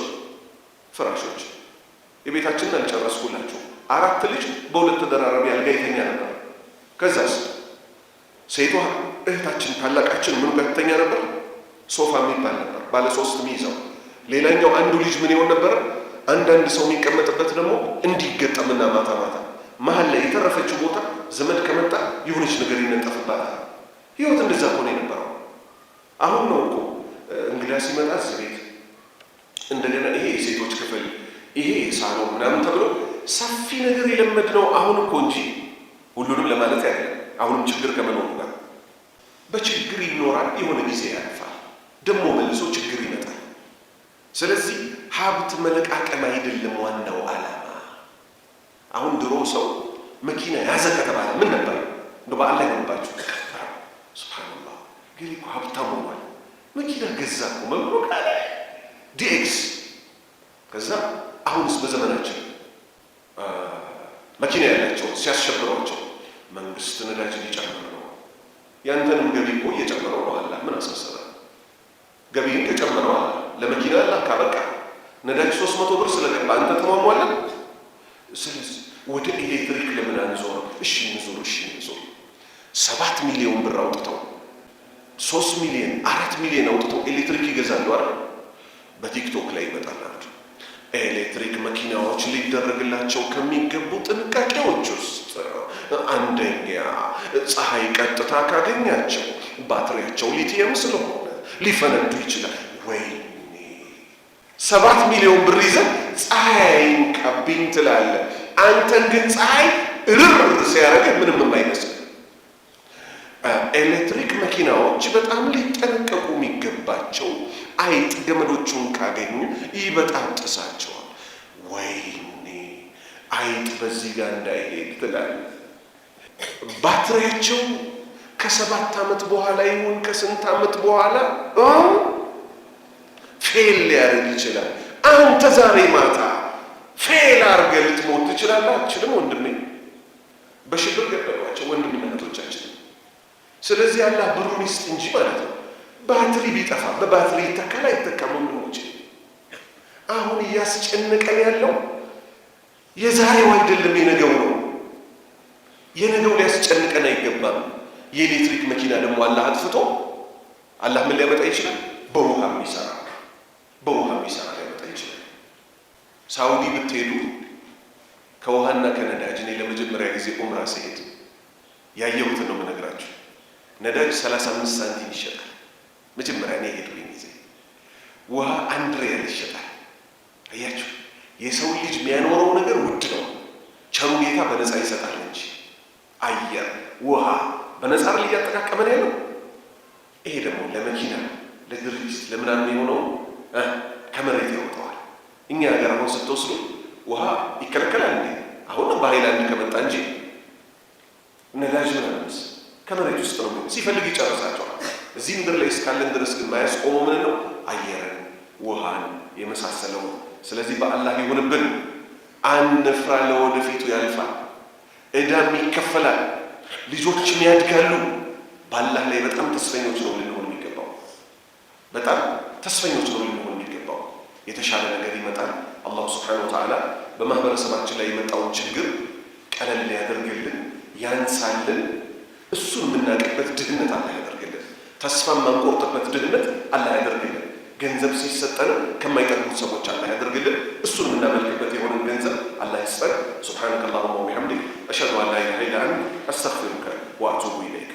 ፍራሾች። የቤታችንን አልጨረስኩላችሁ። 4 ልጅ በ2 ተደራራቢ አልጋ ይተኛ ነበር። ከዛስ ሴቷ እህታችን ታላቃችን ምን ጋር ትተኛ ነበር? ሶፋ የሚባል ነበር ባለ 3 ሚይዘው። ሌላኛው አንዱ ልጅ ምን ይሆን ነበር? አንዳንድ ሰው የሚቀመጥበት ደግሞ እንዲገጠምና ማታ ማታ መሀል ላይ የተረፈችው ቦታ ዘመድ ከመጣ የሆነች ነገር ይነጠፍባታል። ህይወት እንደዛ ሆነ የነበረው። አሁን ነው እኮ እንግዳ ሲመጣ እዚህ ቤት እንደገና ይሄ የሴቶች ክፍል፣ ይሄ ሳሎን ምናምን ተብሎ ሰፊ ነገር የለመድነው አሁን እኮ እንጂ ሁሉንም ለማለት አይደለም። አሁንም ችግር ከመኖሩ ጋር በችግር ይኖራል። የሆነ ጊዜ ያልፋል፣ ደግሞ መልሶ ችግር ይመጣል። ስለዚህ ሀብት መለቃቀም አይደለም ዋናው ዓላማ። አሁን ድሮ ሰው መኪና ያዘ ከተባለ ምን ነበር? እንደው በአላህ ይሆንባችሁ ሱብሃንአላህ ግን እኮ ሀብታም ሆኗል መኪና ገዛ እኮ መብሩክ አለ ዲኤክስ። ከዛ አሁንስ በዘመናችን መኪና ያላቸው ሲያስሸብሯቸው መንግስት ነዳጅ ሊጨምር ነው። ያንተንም ገቢ እኮ እየጨመረው ነው። አላህ ምን አሳሰበ? ገቢን ከጨመረው ለመኪና አላህ ካበቃ ነዳጅ 300 ብር ስለገባ አንተ ተሟሟለህ። ስለዚህ ወደ ኤሌክትሪክ ለምን አንዞር? እሺ እንዞር። 7 ሚሊዮን ብር አውጥተው 3 ሚሊዮን 4 ሚሊዮን አውጥተው ኤሌክትሪክ ይገዛሉ አይደል? በቲክቶክ ላይ ይመጣላሉ። ኤሌክትሪክ መኪናዎች ሊደረግላቸው ከሚገቡ ጥንቃቄዎች ውስጥ አንደኛ ፀሐይ ቀጥታ ካገኛቸው ባትሪያቸው ሊቲየም ስለሆነ ሊፈነዱ ይችላል። ወይኔ 7 ሚሊዮን ብር ይዘህ ፀሐይ ቀብኝ ትላለህ። አንተን ግን ፀሐይ ርር ሲያደርግህ ምንም የማይመስል። ኤሌክትሪክ መኪናዎች በጣም ሊጠነቀቁ የሚገባቸው አይጥ ገመዶቹን ካገኙ ይበጣጥሳቸዋል። ወይኔ አይጥ በዚህ ጋር እንዳይሄድ ትላለህ። ባትሪያቸው ከ7 ዓመት በኋላ ይሁን ከስንት ዓመት በኋላ ፌል ሊያደርግ ይችላል። አንተ ዛሬ ማታ ፌል አድርገህ ልትሞት ትችላለህ። አትችልም ወንድሜ። በሽብር ገደሏቸው ወንድምነቶቻችን። ስለዚህ አላህ ብሩን ይስጥ እንጂ ማለት ነው። ባትሪ ቢጠፋ በባትሪ ይተካል አይተካም? ወንድሞች አሁን እያስጨነቀን ያለው የዛሬው አይደለም የነገው ነው። የነገው ሊያስጨንቀን አይገባም። የኤሌክትሪክ መኪና ደግሞ አላህ አጥፍቶ አላህ ምን ሊያመጣ ይችላል? በውሃ የሚሰራ ሊያመጣ ይችላል። ሳውዲ ብትሄዱ ከውሃና ከነዳጅ እኔ ለመጀመሪያ ጊዜ ኡምራ ሲሄድ ያየሁትን ነው የምነግራችሁ። ነዳጅ 35 ሳንቲም ይሸጣል። መጀመሪያ እኔ ሄድኩኝ ጊዜ ውሃ 1 ሪያል ይሸጣል። አያችሁ፣ የሰው ልጅ የሚያኖረው ነገር ውድ ነው። ቸሩ ጌታ በነፃ ይሰጣል እንጂ አየር፣ ውሃ በነፃ ላይ እያጠቃቀመን ያለው። ይሄ ደግሞ ለመኪና ለድርጅት ለምናምን የሆነው ከመሬት ያወጣዋል። እኛ ሀገር አሁን ስትወስዱ ውሃ ይከለከላል እንዴ? አሁን በሃይላንድ ከመጣ እንጂ ነዳጅ ምናምንስ ከመሬት ውስጥ ነው። ሲፈልግ ይጨርሳቸዋል። እዚህ ምድር ላይ እስካለን ድረስ ግን ማያስቆመው ምን ነው? አየርን፣ ውሃን የመሳሰለው። ስለዚህ በአላህ ይሁንብን፣ አንፍራ። ለወደፊቱ ያልፋል፣ ዕዳም ይከፈላል፣ ልጆችም ያድጋሉ። በአላህ ላይ በጣም ተስፈኞች ነው ልንሆን የሚገባው። በጣም ተስፈኞች ነው ልንሆን የሚገባው። የተሻለ ነገር ይመጣል። አላሁ ስብሓነሁ ወተዓላ በማህበረሰባችን ላይ የመጣውን ችግር ቀለል ሊያደርግልን ያንሳልን። እሱን የምናውቅበት ድህነት አላህ ያደርግልን። ተስፋ የማንቆርጥበት ድህነት አላህ ያደርግልን። ገንዘብ ሲሰጠንም ከማይጠቅሙት ሰዎች አላህ ያደርግልን። እሱን የምናመልክበት የሆነን ገንዘብ አላህ ይስጠን። ሱብሓነከ አላሁመ ወቢሐምዲክ አሽሀዱ አን ላ ኢላሀ ኢላ አንተ አስተግፊሩከ ወአቱቡ ኢለይክ።